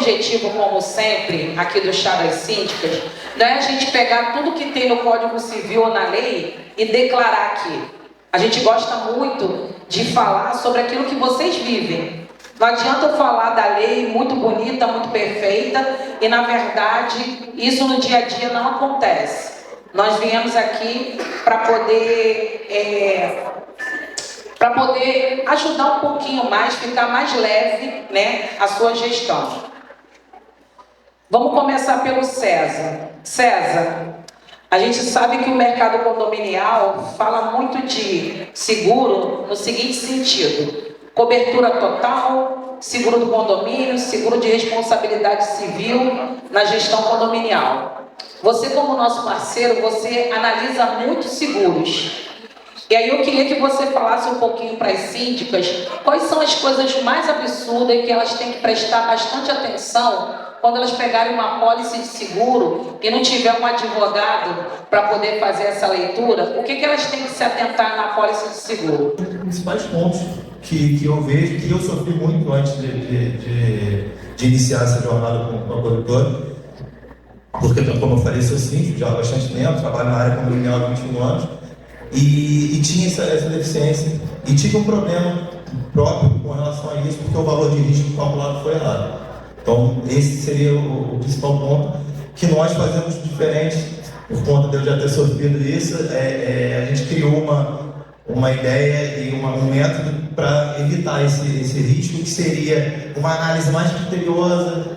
objetivo, como sempre, aqui do Chá das Síndicas, não é a gente pegar tudo que tem no Código Civil ou na lei e declarar aqui. A gente gosta muito de falar sobre aquilo que vocês vivem. Não adianta eu falar da lei muito bonita, muito perfeita, e na verdade isso no dia a dia não acontece. Nós viemos aqui para poder ajudar um pouquinho mais, ficar mais leve, né, a sua gestão. Vamos começar pelo César. César, a gente sabe que o mercado condominial fala muito de seguro no seguinte sentido: cobertura total, seguro do condomínio, seguro de responsabilidade civil na gestão condominial. Você, como nosso parceiro, você analisa muitos seguros. E aí eu queria que você falasse um pouquinho para as síndicas quais são as coisas mais absurdas que elas têm que prestar bastante atenção quando elas pegarem uma apólice de seguro e não tiver um advogado para poder fazer essa leitura. O que elas têm que se atentar na apólice de seguro? Um dos principais pontos que eu vejo, que eu sofri muito antes de iniciar essa jornada com a corretora, porque, como eu falei, sou síndico já há bastante tempo, trabalho na área condominial há 21 anos, e tinha essa deficiência, e tive um problema próprio com relação a isso, porque o valor de risco calculado foi errado. Então, esse seria o principal ponto que nós fazemos diferente, por conta de eu já ter sofrido isso. A gente criou uma ideia e um método para evitar esse risco, que seria uma análise mais criteriosa.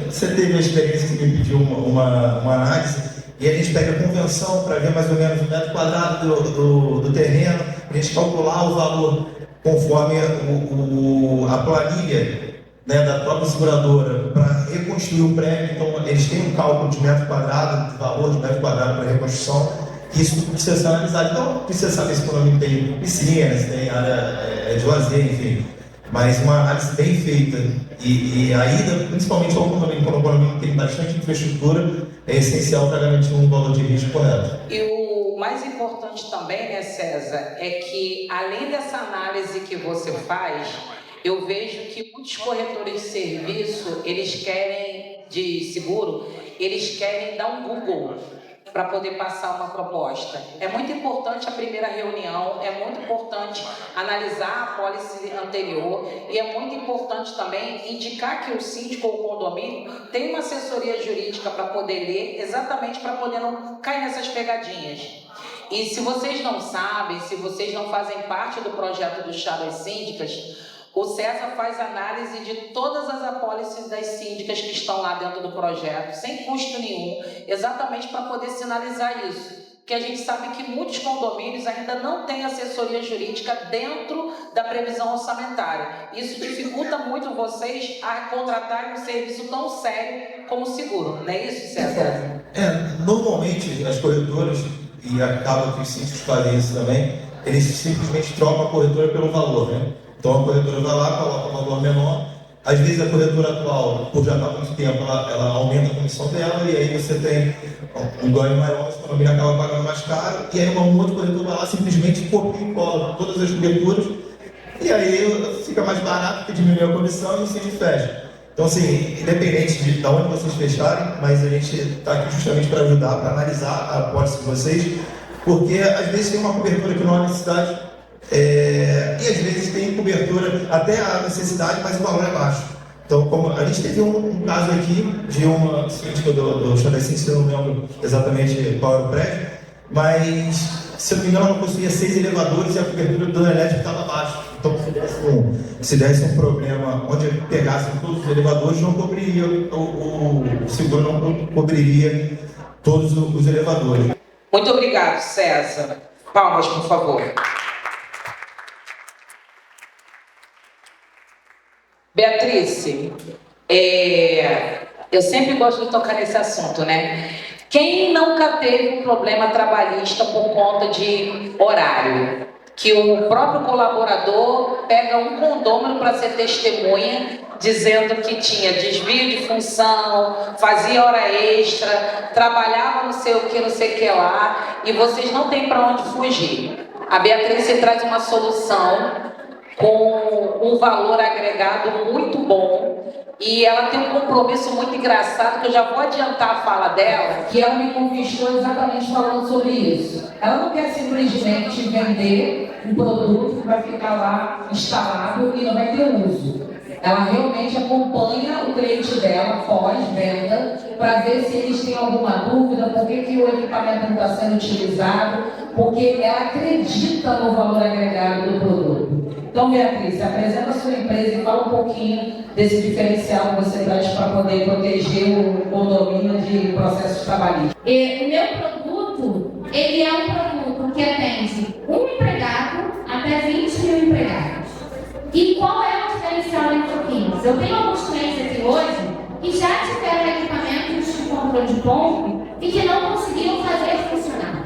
Você teve a experiência que me pediu uma análise, e a gente pega a convenção para ver mais ou menos o metro quadrado do terreno, a gente calcular o valor conforme a planilha, né, da própria seguradora para reconstruir o prédio. Então, eles têm um cálculo de metro quadrado, de valor de metro quadrado para reconstrução, e isso precisa ser analisado. Então, precisa saber se o condomínio tem piscina, se tem área de lazer, enfim. Mas uma análise bem feita e a ida, principalmente ao condomínio, quando o condomínio tem bastante infraestrutura, é essencial para garantir um valor de risco correto. E o mais importante também, né, César, é que além dessa análise que você faz, eu vejo que muitos corretores de serviço, eles querem, de seguro, eles querem dar um Google para poder passar uma proposta. É muito importante a primeira reunião, é muito importante analisar a apólice anterior, e é muito importante também indicar que o síndico ou o condomínio tem uma assessoria jurídica para poder ler, exatamente para poder não cair nessas pegadinhas. E se vocês não sabem, se vocês não fazem parte do projeto do Chá das Síndicas, o César faz análise de todas as apólices das síndicas que estão lá dentro do projeto, sem custo nenhum, exatamente para poder sinalizar isso. Porque a gente sabe que muitos condomínios ainda não têm assessoria jurídica dentro da previsão orçamentária. Isso dificulta muito vocês a contratarem um serviço tão sério como o seguro. Não é isso, César? Normalmente as corretoras, e acaba que os síndicos fazem isso também, eles simplesmente trocam a corretora pelo valor, né? Então a corretora vai lá, coloca um valor menor. Às vezes a corretora atual, por já estar há muito tempo, ela aumenta a comissão dela, e aí você tem um ganho maior, o condomínio acaba pagando mais caro, e aí uma outra corretora vai lá, simplesmente copia e cola todas as coberturas, e aí fica mais barato, porque diminui a comissão e o síndico fecha. Então, assim, independente de onde vocês fecharem, mas a gente está aqui justamente para ajudar, para analisar a apólice de vocês, porque às vezes tem uma cobertura que não há necessidade, e às vezes tem cobertura até a necessidade, mas o valor é baixo. Então, como a gente teve um caso aqui de uma síndica do Chá das Síndicas, eu não lembro exatamente qual era o prédio, mas, se eu não me engano, ela possuía 6 elevadores e a cobertura do dano elétrico estava baixa. Então, se desse um problema onde pegassem todos os elevadores, não cobriria, o seguro não cobriria todos os elevadores. Muito obrigado, César. Palmas, por favor. Beatrice, eu sempre gosto de tocar nesse assunto, né? Quem nunca teve um problema trabalhista por conta de horário? Que o próprio colaborador pega um condômino para ser testemunha, dizendo que tinha desvio de função, fazia hora extra, trabalhava não sei o que lá, e vocês não têm para onde fugir. A Beatrice traz uma solução com um valor agregado muito bom, E ela tem um compromisso muito engraçado, que eu já vou adiantar a fala dela, que ela me conquistou exatamente falando sobre isso. Ela não quer simplesmente vender um produto que vai ficar lá instalado e não vai ter uso. Ela realmente acompanha o cliente dela pós-venda para ver se eles têm alguma dúvida, por que o equipamento não está sendo utilizado, porque ela acredita no valor agregado do produto. Então, Beatriz, apresenta a sua empresa e fala um pouquinho desse diferencial que você traz para poder proteger o condomínio de processos trabalhistas. O meu produto, ele é um produto que atende um empregado até 20 mil empregados. E qual é o diferencial da Infokins? Eu tenho alguns clientes aqui hoje que já tiveram equipamentos de controle de ponto e que não conseguiram fazer funcionar.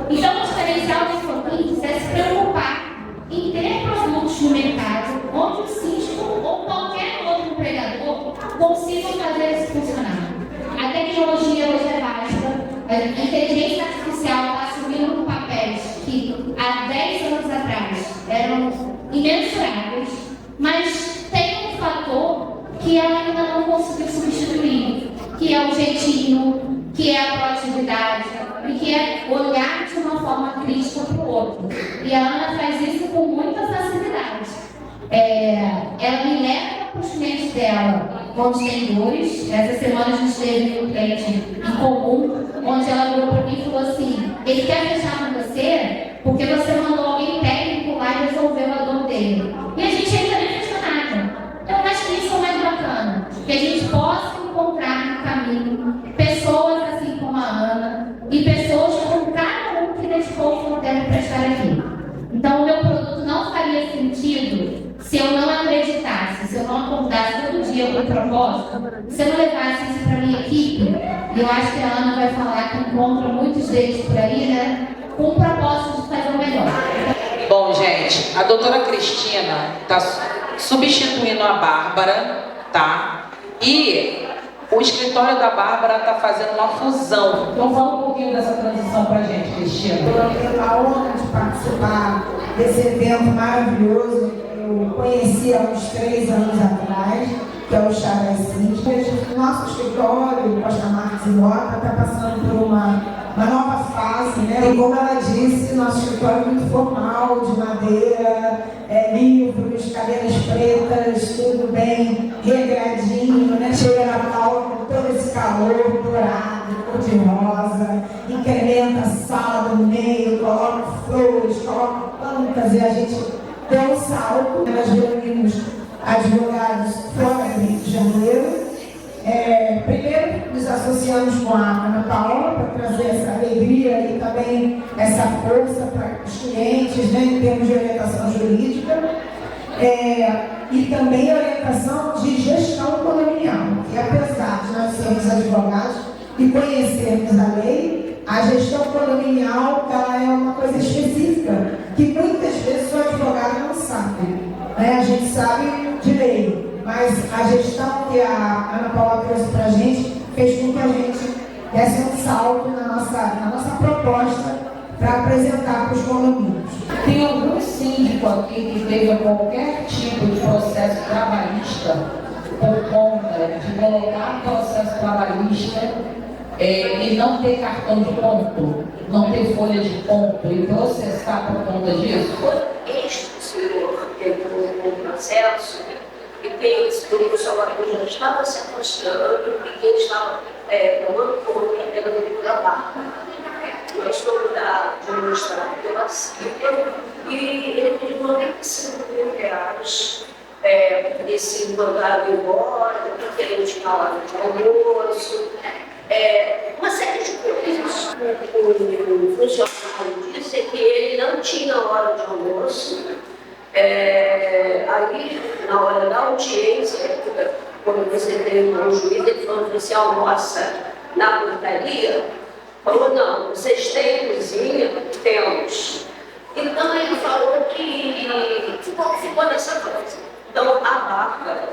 Então, o diferencial da Infokins é se preocupar em ter produtos no mercado onde o síndico ou qualquer outro empregador consiga fazer isso funcionar. A tecnologia hoje é vasta, a inteligência artificial está assumindo papéis que há 10 anos atrás eram imensuráveis, mas tem um fator que ela ainda não conseguiu substituir, que é o jeitinho, que é a proatividade e que é olhar de uma forma crítica para o outro. E a Ana faz isso com muita facilidade. Ela me leva para os clientes dela quando tem dores. Essa semana a gente teve um cliente em comum, onde ela virou para mim e falou assim: ele quer fechar com você porque você mandou alguém técnico lá e resolveu a dor dele. E a gente ainda nem fechou nada. Eu acho que isso é mais bacana, que a gente possa encontrar no caminho pessoas assim como a Ana e pessoas com cada um que dedicou o tempo para estar aqui. Então, o meu produto não faria sentido se eu não acreditasse, se eu não acordasse todo dia com um propósito, se eu não levasse isso para a minha equipe. E eu acho que a Ana vai falar que encontra muitos deles por aí, né, com o propósito de fazer o melhor. Bom, gente, a doutora Cristina está substituindo a Bárbara, tá? E o escritório da Bárbara está fazendo uma fusão. Então fala um pouquinho dessa transição para a gente, Cristina. Eu tenho a honra de participar desse evento maravilhoso. Eu conheci há uns 3 anos atrás, que é o Chá das Síndicas. Nosso escritório, Costa Marques e Mota, está passando por uma nova fase, né? E como ela disse, nosso escritório é muito formal, de madeira, livros, cadeiras pretas, tudo bem regradinho, né? Chega na aula com todo esse calor dourado, cor-de-rosa, incrementa a sala no meio, coloca flores, coloca plantas e a gente deu um salto. Nós reunimos advogados fora do Rio de Janeiro. Primeiro nos associamos com a Ana Paula para trazer essa alegria e também essa força para os clientes, né, em termos de orientação jurídica e também orientação de gestão condominial, que apesar de nós sermos advogados e conhecermos a lei, a gestão condominial ela é uma coisa específica que muitas vezes o advogado não sabe, né? A gente sabe de lei, mas a gestão que a Ana Paula trouxe para a gente fez com que a gente desse um salto na nossa proposta para apresentar para os condomínios. Tem algum síndico aqui que teve qualquer tipo de processo trabalhista por conta de colocar processo trabalhista e não ter cartão de ponto, não ter folha de ponto e processar por conta disso? Este senhor entrou no processo e que esse grupo Salvador já estava se afastando e que ele estava tomando conta pela trabalho. Nós fomos administrados pela CIPA e ele pediu R$95.000 para ser mandado embora, porque ele não tinha hora de almoço, uma série de coisas. O funcionário disse que ele não tinha hora de almoço. Aí, na hora da audiência, quando você tem um juiz, ele falou: você almoça na portaria? Falou: não, vocês têm cozinha? Temos. Então ele falou que ficou dessa coisa. Então a Bárbara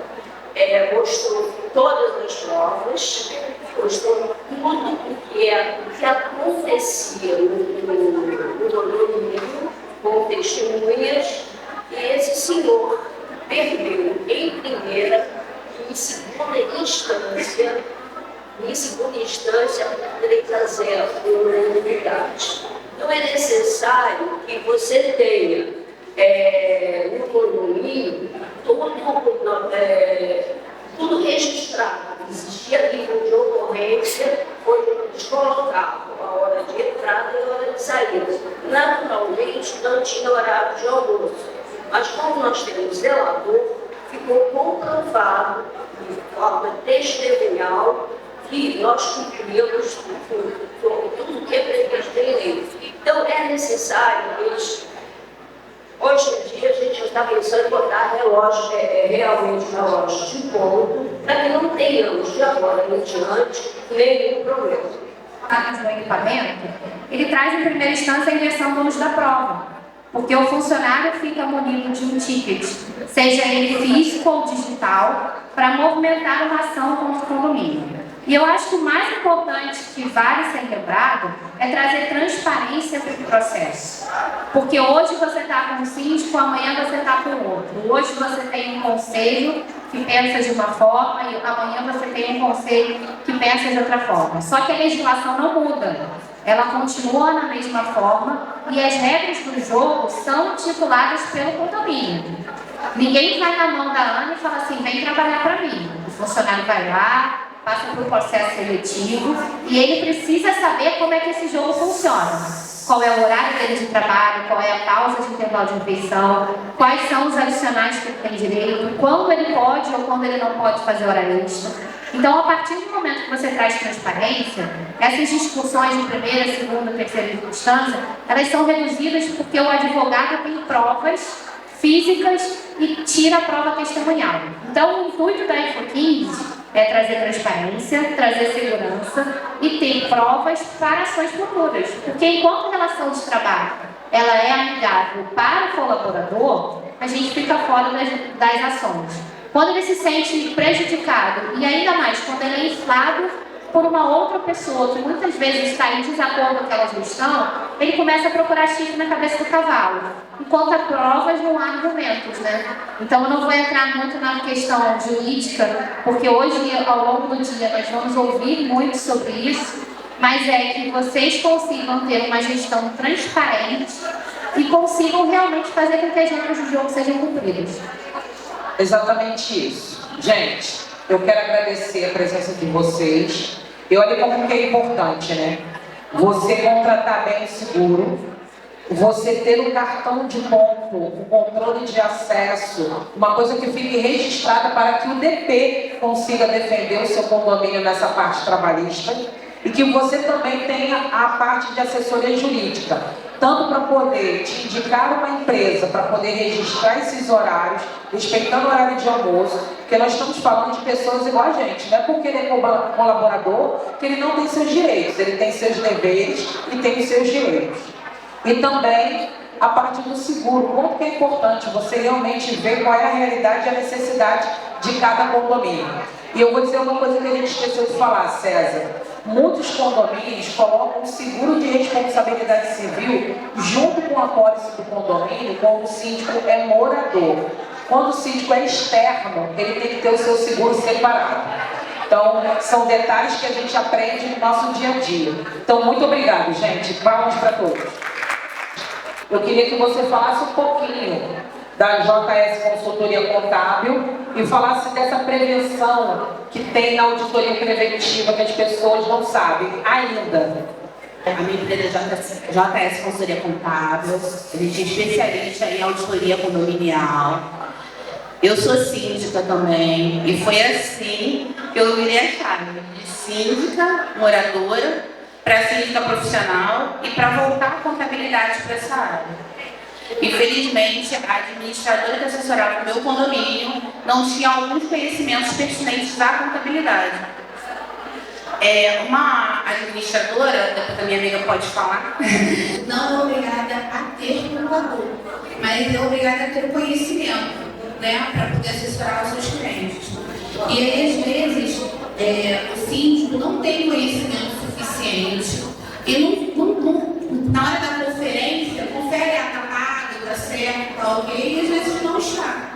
mostrou todas as provas, mostrou tudo o que acontecia no condomínio, com testemunhas, e esse senhor perdeu em primeira, em segunda empregados. Então, é necessário que você tenha no condomínio tudo registrado. Existia livro de ocorrência onde eles colocavam a hora de entrada e a hora de saída. Naturalmente, não tinha horário de almoço. Mas como nós temos zelador, ficou comprovado de forma testemunhal que nós cumprimos tudo que é previsto em lei. Então, é necessário eles. Hoje em dia, a gente já está pensando em botar relógio, realmente relógio de ponto, para que não tenhamos de agora em diante nenhum problema. Do equipamento, ele traz em primeira instância a inversão do uso da prova, porque o funcionário fica munido de um ticket, seja ele físico ou digital, para movimentar uma ação contra o condomínio. E eu acho que o mais importante que vale ser lembrado é trazer transparência para o processo. Porque hoje você está com um síndico, amanhã você está com outro. Hoje você tem um conselho que pensa de uma forma e amanhã você tem um conselho que pensa de outra forma. Só que a legislação não muda. Ela continua na mesma forma e as regras do jogo são tituladas pelo condomínio. Ninguém vai na mão da Ana e fala assim, vem trabalhar para mim. O funcionário vai lá, passa por um processo seletivo e ele precisa saber como é que esse jogo funciona. Qual é o horário dele de trabalho, qual é a pausa de intervalo de refeição, quais são os adicionais que ele tem direito, quando ele pode ou quando ele não pode fazer hora extra. Então, a partir do momento que você traz transparência, essas discussões de primeira, segunda, terceira instância, elas são reduzidas porque o advogado tem provas físicas e tira a prova testemunhal. Então, o intuito da Info15 é trazer transparência, trazer segurança e ter provas para ações futuras. Porque enquanto a relação de trabalho ela é amigável para o colaborador, a gente fica fora das ações. Quando ele se sente prejudicado, e ainda mais quando ele é inflado por uma outra pessoa que muitas vezes está em desacordo com aquela gestão, ele começa a procurar chifre na cabeça do cavalo. Enquanto há provas, não há argumentos, né? Então, eu não vou entrar muito na questão jurídica, porque hoje, ao longo do dia, nós vamos ouvir muito sobre isso, mas é que vocês consigam ter uma gestão transparente e consigam realmente fazer com que as regras do jogo sejam cumpridas. Exatamente isso. Gente, eu quero agradecer a presença de vocês. E olha como que é importante, né? Você contratar bem o seguro, você ter o cartão de ponto, o controle de acesso, uma coisa que fique registrada para que o DP consiga defender o seu condomínio nessa parte trabalhista e que você também tenha a parte de assessoria jurídica, tanto para poder te indicar uma empresa, para poder registrar esses horários, respeitando o horário de almoço, porque nós estamos falando de pessoas igual a gente, não é porque ele é colaborador que ele não tem seus direitos, ele tem seus deveres e tem os seus direitos. E também a parte do seguro, quanto que é importante você realmente ver qual é a realidade e a necessidade de cada condomínio. E eu vou dizer uma coisa que a gente esqueceu de falar, César. Muitos condomínios colocam o seguro de responsabilidade civil junto com a pólice do condomínio quando o síndico é morador. Quando o síndico é externo, ele tem que ter o seu seguro separado. Então, são detalhes que a gente aprende no nosso dia a dia. Então, muito obrigado, gente. Palmas para todos. Eu queria que você falasse um pouquinho da JS Consultoria Contábil e falasse dessa prevenção que tem na auditoria preventiva que as pessoas não sabem ainda. A minha empresa é JS Consultoria Contábil, a gente é especialista em auditoria condominial. Eu sou síndica também, e foi assim que eu virei a chave de síndica, moradora, para síndica profissional e para voltar a contabilidade para essa área. Infelizmente, a administradora que assessorava o meu condomínio não tinha alguns conhecimentos pertinentes da contabilidade. Uma administradora, depois a minha amiga pode falar, não é obrigada a ter contador, mas é obrigada a ter conhecimento, né, para poder assessorar os seus clientes. E aí, às vezes, o síndico não tem conhecimento suficiente e na hora da conferência, confere tá certo, tá ok, e às vezes não está.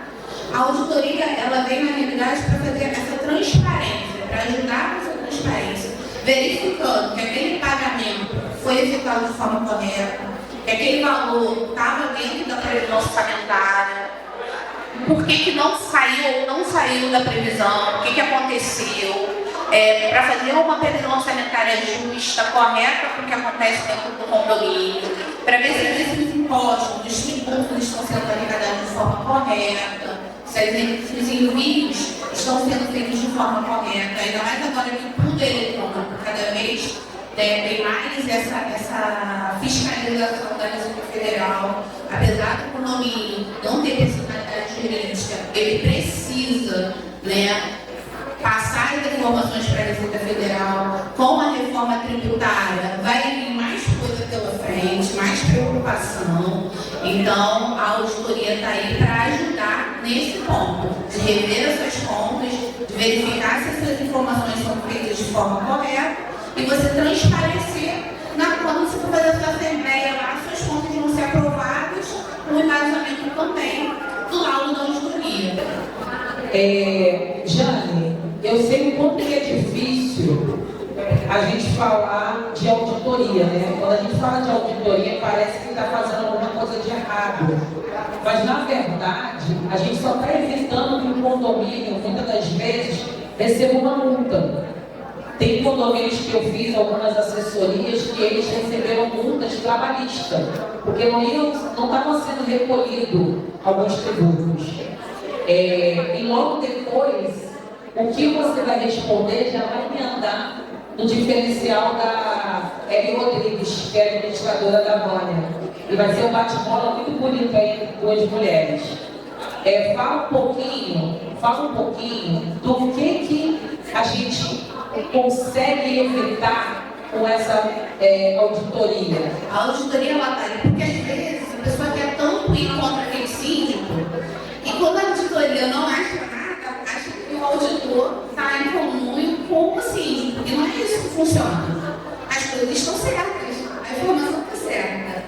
A auditoria, ela vem na realidade para fazer essa transparência, para ajudar nessa transparência, verificando que aquele pagamento foi efetuado de forma correta, que aquele valor estava dentro da previsão orçamentária, por que não saiu ou não saiu da previsão, o que aconteceu, para fazer uma previsão orçamentária justa, correta, porque acontece dentro do condomínio, para ver se esses impostos, os tributos estão sendo arrecadados de forma correta, se os envios estão sendo feitos de forma correta, ainda mais agora que tudo é eletrônico, cada vez tem mais essa fiscalização da Receita Federal. Apesar do condomínio não ter personalidade jurídica, ele precisa, né, passar as informações para a Receita Federal. Com a reforma tributária, vai vir mais coisa pela frente, mais preocupação. Então, a auditoria está aí para ajudar nesse ponto, de rever essas contas, de verificar se essas informações são feitas de forma correta e você transparecer quando você for fazer a sua assembleia lá, suas contas vão ser aprovadas no embasamento também do laudo da auditoria. Jane, eu sei o quanto que é difícil a gente falar de auditoria, né? Quando a gente fala de auditoria, parece que está fazendo alguma coisa de errado. Mas, na verdade, a gente só está evitando que o condomínio, muitas das vezes, receba uma multa. Tem condomínios que eu fiz algumas assessorias que eles receberam multas trabalhistas, porque não estavam sendo recolhidos alguns tributos. E logo depois, o que você vai responder já vai emendar no diferencial da Eli Rodrigues, que é administradora da Vânia. E vai ser um bate-bola muito bonito aí entre duas mulheres. Fala um pouquinho do que a gente consegue evitar com essa auditoria. A auditoria ela está aí porque às vezes a pessoa quer tanto ir contra aquele síndico e quando a auditoria não acha nada, acha que o auditor está em comum com o síndico. E não é isso que funciona. As coisas estão certas, a informação está certa.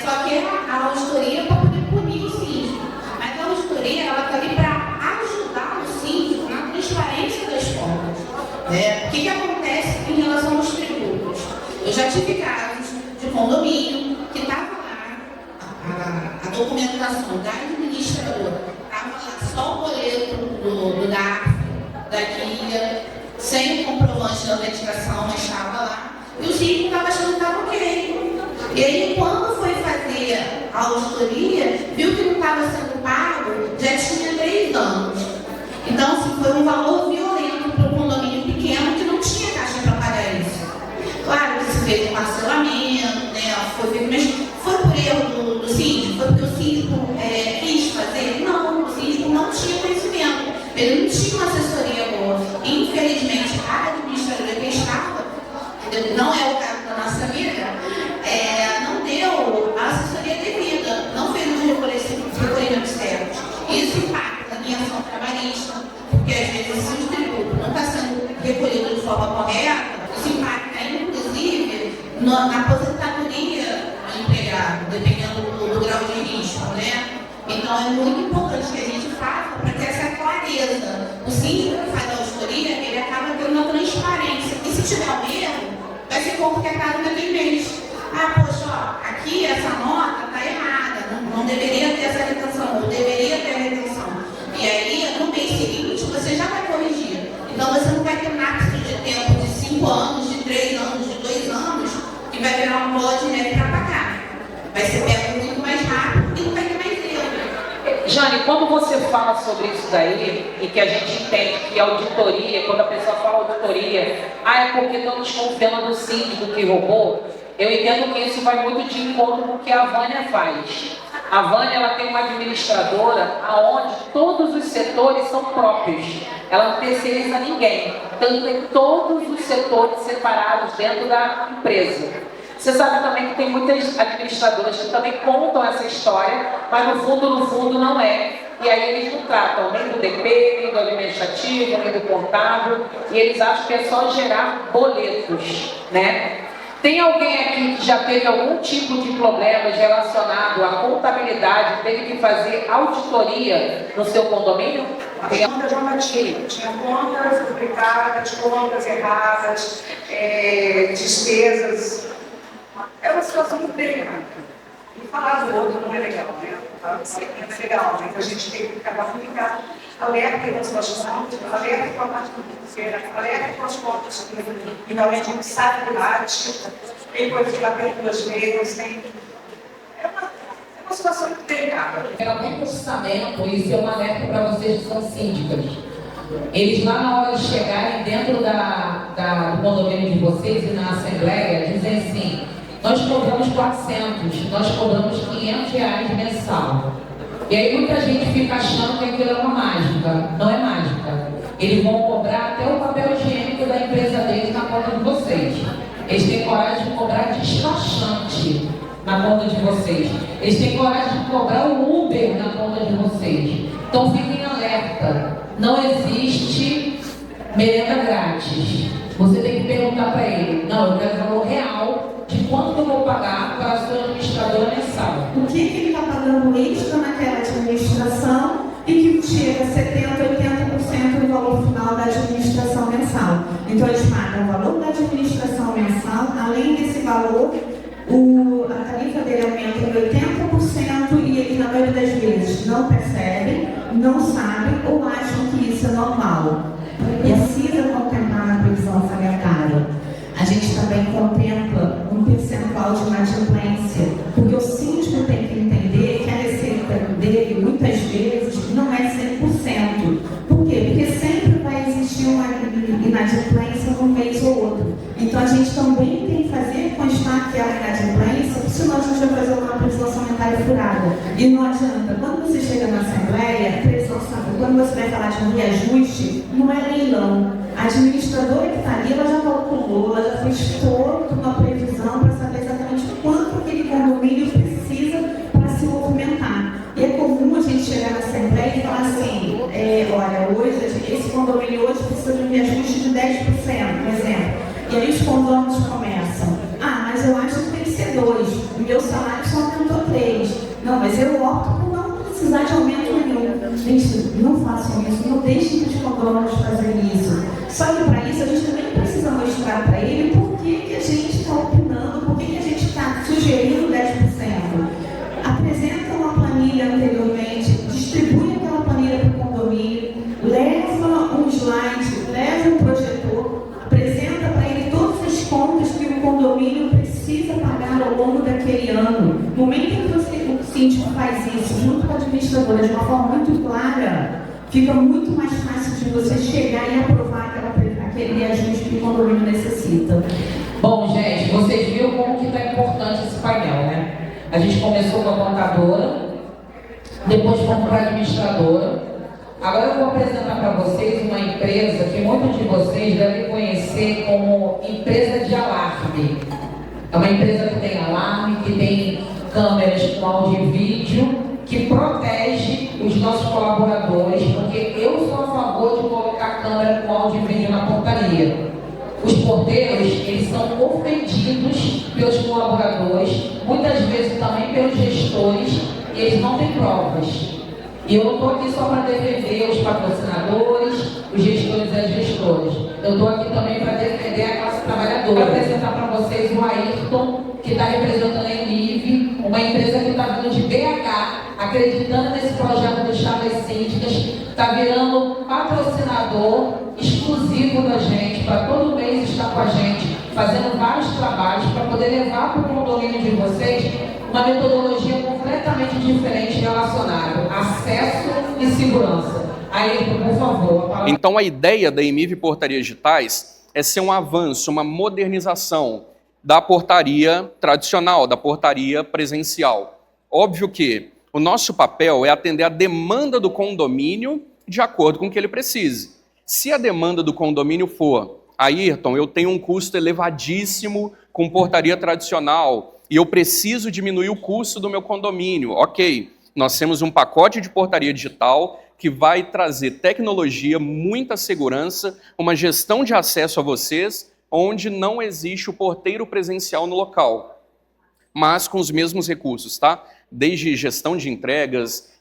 Só que a auditoria é para poder punir o síndico. Mas a auditoria está ali para ajudar o síndico na transparência das contas. O que acontece em relação aos tributos? Eu já tive casos de condomínio que estava lá, a documentação da administradora, estava lá só o boleto do DARF, da guia, sem o comprovante da autenticação, mas estava lá, e o síndico estava achando que estava ok. E aí, quando foi fazer a auditoria, viu que não estava sendo pago, já tinha 3 anos. Então, assim, foi um valor violento para o condomínio pequeno que não tinha caixa para pagar isso. Claro que se fez um parcelamento, né? Mas foi por erro do síndico? Foi porque o síndico quis fazer? Não, o síndico não tinha conhecimento. Ele não tinha uma assessoria boa. Infelizmente, a administradora que estava, não é o caso da nossa amiga, não deu a assessoria devida, não fez os recolhimentos certos. Isso impacta em ação trabalhista, porque às vezes se o tributo não está sendo recolhido de forma correta, isso impacta inclusive na aposentadoria do empregado, dependendo do grau de risco, né? Então é muito importante que a gente faça para ter essa clareza. O síndico que faz a auditoria, ele acaba tendo uma transparência. E se tiver um erro, vai ser complicado naquele mês. Poxa, ó, aqui essa nota está errada, não deveria ter essa retenção, ou deveria ter a retenção. E aí, no mês seguinte, você já vai corrigir. Então, você não vai ter lapso de tempo de 5 anos, de 3 anos, de 2 anos, que vai virar uma bola de neve para pagar. Vai ser pego muito mais rápido e não vai ter mais erro. Jane, quando você fala sobre isso daí, e que a gente entende que auditoria, quando a pessoa fala auditoria, é porque estão desconfiando do síndico que roubou, eu entendo que isso vai muito de encontro com o que a Vânia faz. A Vânia, ela tem uma administradora onde todos os setores são próprios. Ela não terceiriza ninguém. Então, tem todos os setores separados dentro da empresa. Você sabe também que tem muitas administradoras que também contam essa história, mas no fundo não é. E aí eles não tratam nem do DP, nem do administrativo, nem do contábil, e eles acham que é só gerar boletos, né? Tem alguém aqui que já teve algum tipo de problemas relacionado à contabilidade, teve que fazer auditoria no seu condomínio? As contas não batiam, tinha contas duplicadas, contas erradas, despesas. É uma situação muito delicada. E falar do outro não é legal, né? Não é legal, mas a gente tem que cada um ficar alerta com as nossas contas, alerta com a parte financeira, alerta com as contas. Então a gente sabe que bate, tem coisa que bater 2 vezes, é uma situação muito delicada. Era muito orçamento, isso é um alerta para vocês que são síndicas. Eles lá na hora de chegarem dentro do condomínio de vocês e na assembleia, dizem assim: nós cobramos 400, nós cobramos R$500 mensal. E aí muita gente fica achando que aquilo é uma mágica. Não é mágica. Eles vão cobrar até o papel higiênico da empresa deles na conta de vocês. Eles têm coragem de cobrar despachante na conta de vocês. Eles têm coragem de cobrar o Uber na conta de vocês. Então fiquem alerta. Não existe merenda grátis. Você tem que perguntar para ele: não, eu quero valor real de quanto eu vou pagar para a sua administradora mensal. O que ele está pagando extra naquela administração e que chega a 70%, 80% do valor final da administração mensal. Então eles pagam o valor da administração mensal, além desse valor, a tarifa dele aumenta em 80% e eles, na maioria das vezes, não percebem, não sabem ou acham que isso é normal. Precisa contemplar na previsão orçamentária. A gente também contempla um percentual de inadimplência, porque o síndico tem que entender que a receita dele, muitas vezes, não é 100%. Por quê? Porque sempre vai existir uma inadimplência num mês ou outro. Então a gente também tem que fazer constar aquela inadimplência, porque senão a gente vai fazer uma previsão orçamentária furada. E não adianta, quando você chega na Assembleia, quando você vai falar de um reajuste, não é leilão. A administradora que está ali, ela já calculou, ela já fez toda uma previsão para saber exatamente quanto aquele condomínio precisa para se movimentar. E é comum a gente chegar na Assembleia e falar assim: olha, hoje, esse condomínio hoje precisa de um reajuste de 10%, por exemplo. E aí os condôminos começam: ah, mas eu acho que tem que ser 2%, o meu salário só aumentou 3%. Não, mas eu opto por não precisar de aumento nenhum. Gente, não façam isso, não deixem os condôminos fazerem isso. Só que para isso a gente também precisa mostrar para ele por que a gente está opinando, por que a gente está sugerindo 10%. Apresenta uma planilha anteriormente, distribui aquela planilha para o condomínio, leva um slide, leva um projetor, apresenta para ele todas as contas que o condomínio precisa pagar ao longo daquele ano. No momento em que o síndico faz isso junto com a administradora de uma forma muito clara, fica muito mais fácil de você chegar e aprovar aquele reajuste que o condomínio necessita. Bom, gente, vocês viram como que está importante esse painel, né? A gente começou com a contadora, depois fomos para a administradora. Agora eu vou apresentar para vocês uma empresa que muitos de vocês devem conhecer como empresa de alarme. É uma empresa que tem alarme, que tem câmeras com áudio e vídeo, que protege os nossos colaboradores, porque eu sou a favor de colocar câmera com áudio e vídeo na portaria. Os porteiros, eles são ofendidos pelos colaboradores, muitas vezes também pelos gestores, e eles não têm provas. E eu não estou aqui só para defender os patrocinadores, os gestores e as gestoras. Eu estou aqui também para defender a classe trabalhadora. Vou apresentar para vocês o Ayrton, que está representando a EMIV, uma empresa que está vindo de BH, acreditando nesse projeto do Chá das Síndicas, está virando patrocinador exclusivo da gente, para todo mês estar com a gente, fazendo vários trabalhos para poder levar para o condomínio de vocês uma metodologia completamente diferente relacionada a acesso e segurança. Ayrton, por favor. Então a ideia da EMIV Portarias Digitais é ser um avanço, uma modernização da portaria tradicional, da portaria presencial. Óbvio que o nosso papel é atender a demanda do condomínio de acordo com o que ele precise. Se a demanda do condomínio for: Ayrton, eu tenho um custo elevadíssimo com portaria tradicional e eu preciso diminuir o custo do meu condomínio. Ok, nós temos um pacote de portaria digital que vai trazer tecnologia, muita segurança, uma gestão de acesso a vocês onde não existe o porteiro presencial no local, mas com os mesmos recursos, tá? Desde gestão de entregas,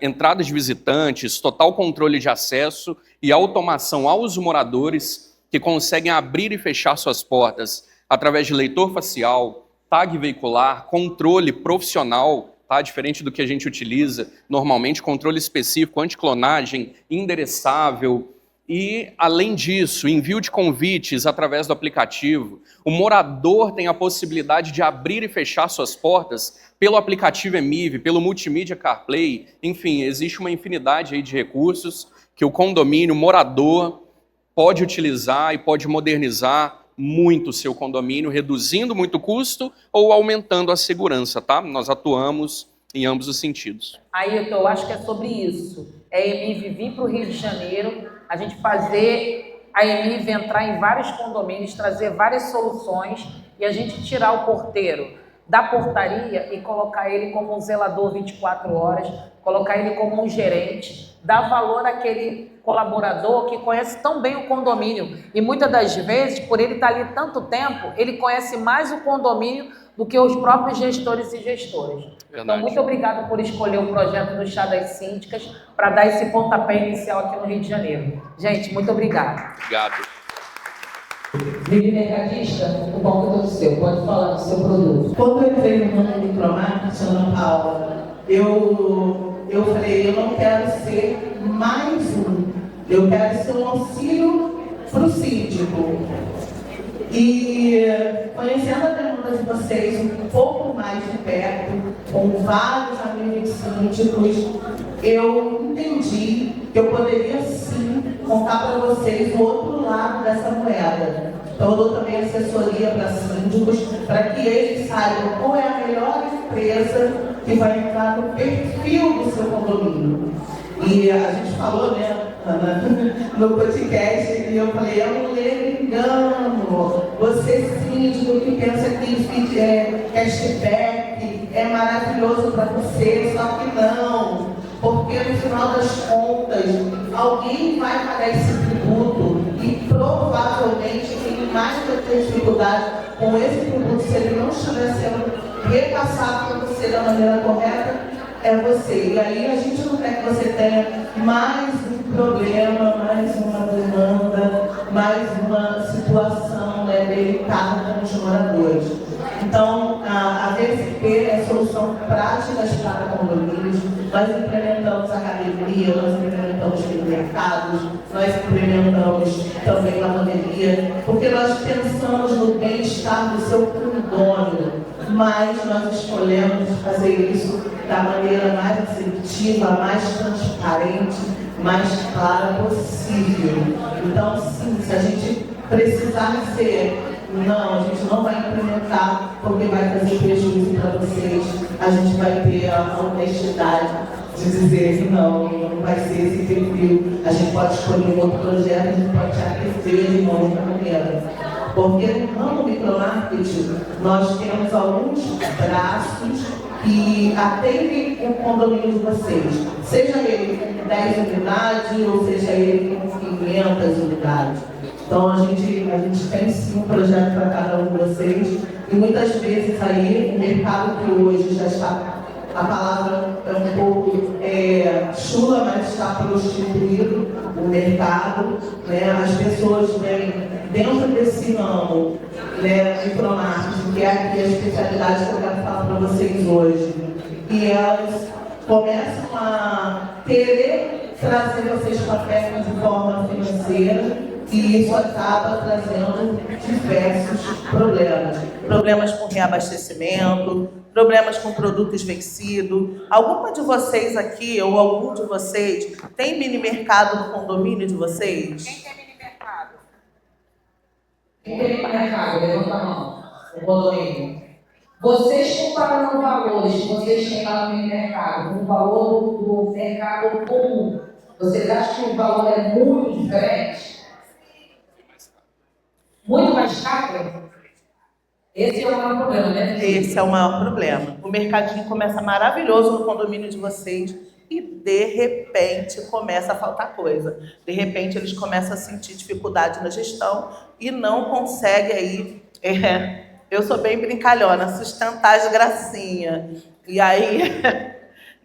entrada de visitantes, total controle de acesso e automação aos moradores que conseguem abrir e fechar suas portas através de leitor facial, tag veicular, controle profissional, tá? Diferente do que a gente utiliza normalmente, controle específico, anticlonagem, endereçável. E, além disso, envio de convites através do aplicativo. O morador tem a possibilidade de abrir e fechar suas portas pelo aplicativo Emiv, pelo Multimídia CarPlay. Enfim, existe uma infinidade aí de recursos que o condomínio, o morador, pode utilizar e pode modernizar muito o seu condomínio, reduzindo muito o custo ou aumentando a segurança, tá? Nós atuamos em ambos os sentidos. Ailton, eu acho que é sobre isso. É Emiv vir para o Rio de Janeiro, a gente fazer a Emiv entrar em vários condomínios, trazer várias soluções e a gente tirar o porteiro da portaria e colocar ele como um zelador 24 horas, colocar ele como um gerente, dar valor àquele colaborador que conhece tão bem o condomínio. E muitas das vezes, por ele estar ali tanto tempo, ele conhece mais o condomínio do que os próprios gestores e gestoras. Então, muito obrigado por escolher o projeto do Chá das Síndicas para dar esse pontapé inicial aqui no Rio de Janeiro. Gente, muito obrigado. Obrigado. Vive Mercadista, o palco é todo seu. Pode falar do seu produto. Quando eu entrei no mundo micromarketing, Ana Paula, eu falei, eu não quero ser mais um. Eu quero ser um auxílio para o síndico. E conhecendo a demanda de vocês um pouco mais de perto, com vários amigos síndicos, eu entendi que eu poderia sim contar para vocês o outro lado dessa moeda. Então eu dou também assessoria para síndicos, para que eles saibam qual é a melhor empresa que vai entrar no perfil do seu condomínio. E a gente falou, né, Ana, no podcast, e eu falei, é um engano. Você, síndico, que pensa que cashback é maravilhoso para você, só que não. Porque no final das contas, alguém vai pagar esse tributo e provavelmente quem mais vai ter dificuldade com esse tributo, se ele não estiver sendo repassado para você da maneira correta, é você. E aí a gente não quer que você tenha mais um problema, mais uma demanda, mais uma situação delicada com os moradores. Então, a VSP é solução prática para condomínios. Nós implementamos academia, nós implementamos mercados, nós implementamos também lavanderia, porque nós pensamos no bem-estar do seu condomínio, mas nós escolhemos fazer isso da maneira mais assertiva, mais transparente, mais clara possível. Então, sim, se a gente precisar ser, não, a gente não vai implementar porque vai trazer prejuízo para vocês, a gente vai ter a honestidade de dizer que não vai ser esse perfil, a gente pode escolher um outro projeto, a gente pode aquecer de novo na maneira. Porque no ramo micromarketing, nós temos alguns braços que atendem o condomínio de vocês, seja ele com 10 unidades ou seja ele com 500 unidades. Então a gente tem sim um projeto para cada um de vocês e muitas vezes aí o mercado que hoje já está, a palavra é um pouco chula, mas está prostituído o mercado, né? As pessoas vêm dentro desse ramo, né, micromarketing, que é aqui a especialidade que eu quero falar para vocês hoje, e elas começam a querer trazer vocês para perto de forma financeira, e isso acaba trazendo diversos problemas. Problemas com reabastecimento, problemas com produtos vencidos. Alguma de vocês aqui, ou algum de vocês, tem mini mercado no condomínio de vocês? Quem tem mini mercado? Quem tem mini mercado? Levanta a mão. O condomínio. Vocês compararam valores que vocês têm lá no mini mercado, com o valor do mercado comum. Vocês acham que o valor é muito diferente? Muito mais caro? Esse é o maior problema, né? Esse é o maior problema. O mercadinho começa maravilhoso no condomínio de vocês e, de repente, começa a faltar coisa. De repente, eles começam a sentir dificuldade na gestão e não conseguem aí, eu sou bem brincalhona, sustentar as gracinhas. E aí,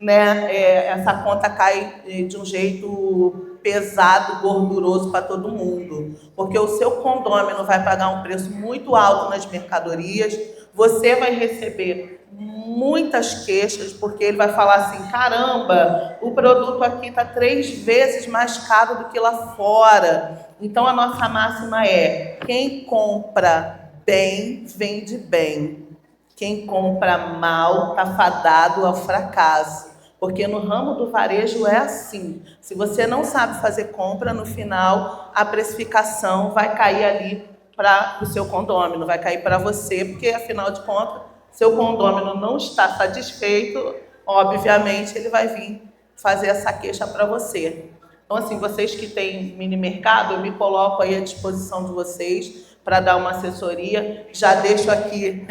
né, essa conta cai de um jeito pesado, gorduroso para todo mundo. Porque o seu condômino vai pagar um preço muito alto nas mercadorias, você vai receber muitas queixas, porque ele vai falar assim, caramba, o produto aqui está 3 vezes mais caro do que lá fora. Então, a nossa máxima é, quem compra bem, vende bem. Quem compra mal, está fadado ao fracasso. Porque no ramo do varejo é assim. Se você não sabe fazer compra, no final, a precificação vai cair ali para o seu condômino, vai cair para você, porque, afinal de contas, seu condômino não está satisfeito, obviamente, ele vai vir fazer essa queixa para você. Então, assim, vocês que têm mini mercado, eu me coloco aí à disposição de vocês para dar uma assessoria. Já deixo aqui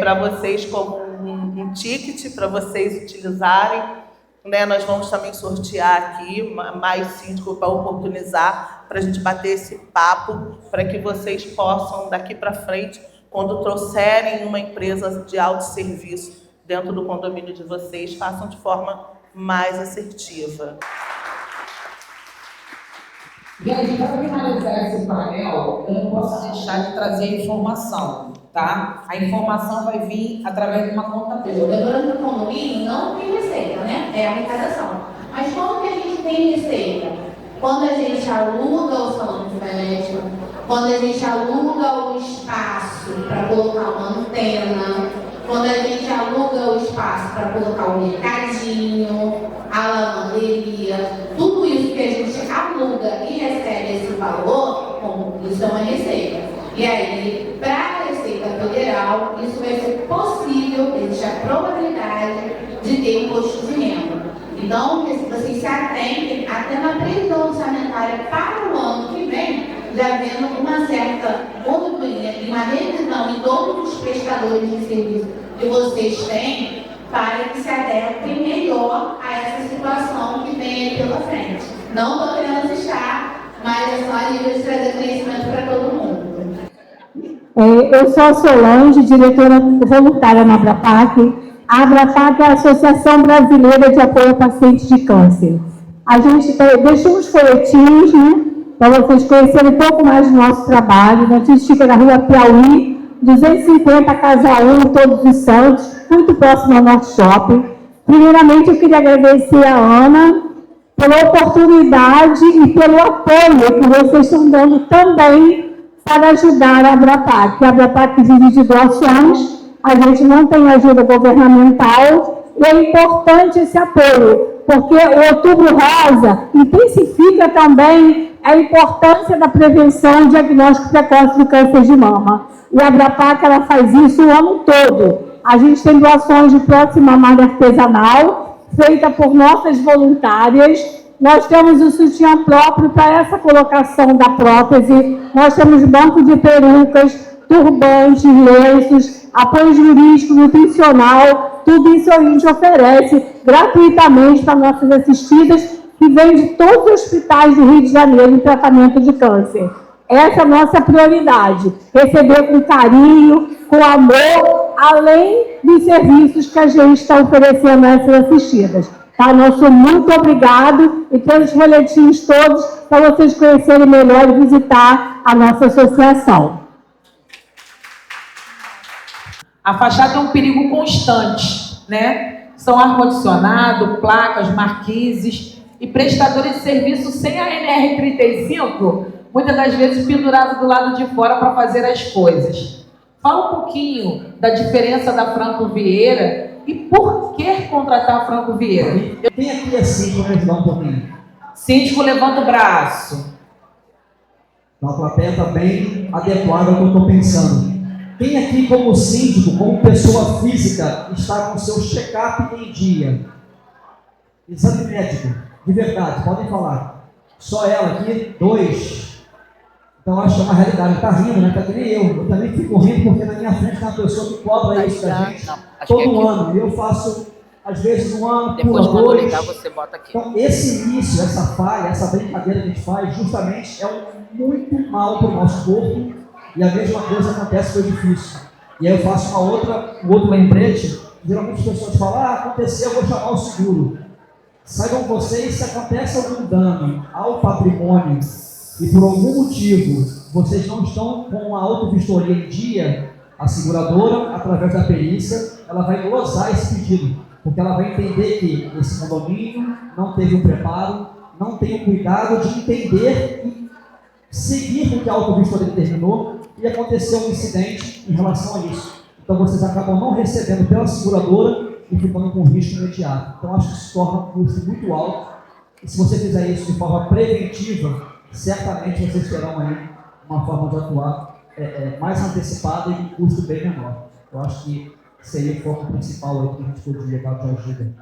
para vocês como um ticket para vocês utilizarem. Né? Nós vamos também sortear aqui mais síndicos para oportunizar, para a gente bater esse papo, para que vocês possam, daqui para frente, quando trouxerem uma empresa de autosserviço dentro do condomínio de vocês, façam de forma mais assertiva. Gente, para finalizar esse painel, eu não posso deixar de trazer informação, tá? A informação vai vir através de uma contadora. Lembrando que o condomínio não tem receita, né? É a arrecadação. Mas como que a gente tem receita? Quando a gente aluga o salão de festa, quando a gente aluga o espaço para colocar uma antena, quando a gente aluga o espaço para colocar o mercadinho, a lavanderia, tudo isso que a gente aluga e recebe esse valor, isso é uma receita. E aí, para a Receita Federal, isso vai ser possível, existe a probabilidade de ter imposto de renda. Então, vocês se atentem até na previsão orçamentária para o ano que vem, já vendo uma certa monotonia e uma revisão em todos os prestadores de serviço que vocês têm, para que se adequem melhor a essa situação que vem aí pela frente. Não estou querendo assustar, mas é só a nível de trazer conhecimento para todo mundo. Eu sou a Solange, diretora voluntária na Abrapac. A Abrapac é a Associação Brasileira de Apoio a Pacientes de Câncer. A gente deixou uns folhetins, né, para vocês conhecerem um pouco mais do nosso trabalho. A gente fica na Rua Piauí, 250, Casa 1, Todos os Santos, muito próximo ao nosso shopping. Primeiramente, eu queria agradecer a Ana pela oportunidade e pelo apoio que vocês estão dando também para ajudar a Abrapac. A Abrapac vive de doações, a gente não tem ajuda governamental e é importante esse apoio, porque o Outubro Rosa intensifica também a importância da prevenção e diagnóstico precoce do câncer de mama. E a Abrapac, ela faz isso o ano todo. A gente tem doações de prótese mamária artesanal, feita por nossas voluntárias. Nós temos o sutiã próprio para essa colocação da prótese. Nós temos banco de perucas, turbantes, lenços, apoio jurídico, nutricional. Tudo isso a gente oferece gratuitamente para nossas assistidas, que vêm de todos os hospitais do Rio de Janeiro em tratamento de câncer. Essa é a nossa prioridade, receber com carinho, com amor, além dos serviços que a gente está oferecendo a essas assistidas. Tá? Nosso muito obrigado e pelos folhetins todos para vocês conhecerem melhor e visitar a nossa associação. A fachada é um perigo constante, né? São ar-condicionado, placas, marquises e prestadores de serviço sem a NR35, muitas das vezes pendurado do lado de fora para fazer as coisas. Fala um pouquinho da diferença da Franco Vieira e por que contratar a Franco Vieira. Vem aqui assim para me ajudar um pouquinho. Síndico, levanta o braço. A plateia está bem adequada ao que eu estou pensando. Quem aqui, como síndico, como pessoa física, está com seu check-up em dia? Exame médico, de verdade, podem falar. Só ela aqui, 2. Então, acho que é uma realidade. Está rindo, né? Está que nem eu. Eu também fico rindo porque na minha frente tem uma pessoa que cobra isso da gente todo ano. E eu faço às vezes um ano, Depois, pula quando dois. ligar, você bota aqui. Então, esse início, essa falha, essa brincadeira que a gente faz, justamente muito mal para o nosso corpo, e a mesma coisa acontece com o edifício. E aí eu faço um outro lembrete. Geralmente as pessoas falam, aconteceu, eu vou chamar o seguro. Saibam vocês, se acontece algum dano ao patrimônio e por algum motivo vocês não estão com a auto-vistoria em dia, a seguradora, através da perícia, ela vai glosar esse pedido, porque ela vai entender que esse condomínio não teve o preparo, não tem o cuidado de entender e seguir o que a auto-vistoria determinou, e aconteceu um incidente em relação a isso. Então vocês acabam não recebendo pela seguradora e ficando com risco imediato. Então acho que isso torna um custo muito alto, e se você fizer isso de forma preventiva, certamente vocês terão aí uma forma de atuar mais antecipada e com custo bem menor. Eu acho que seria o foco principal aí que a gente poderia dar de ajuda.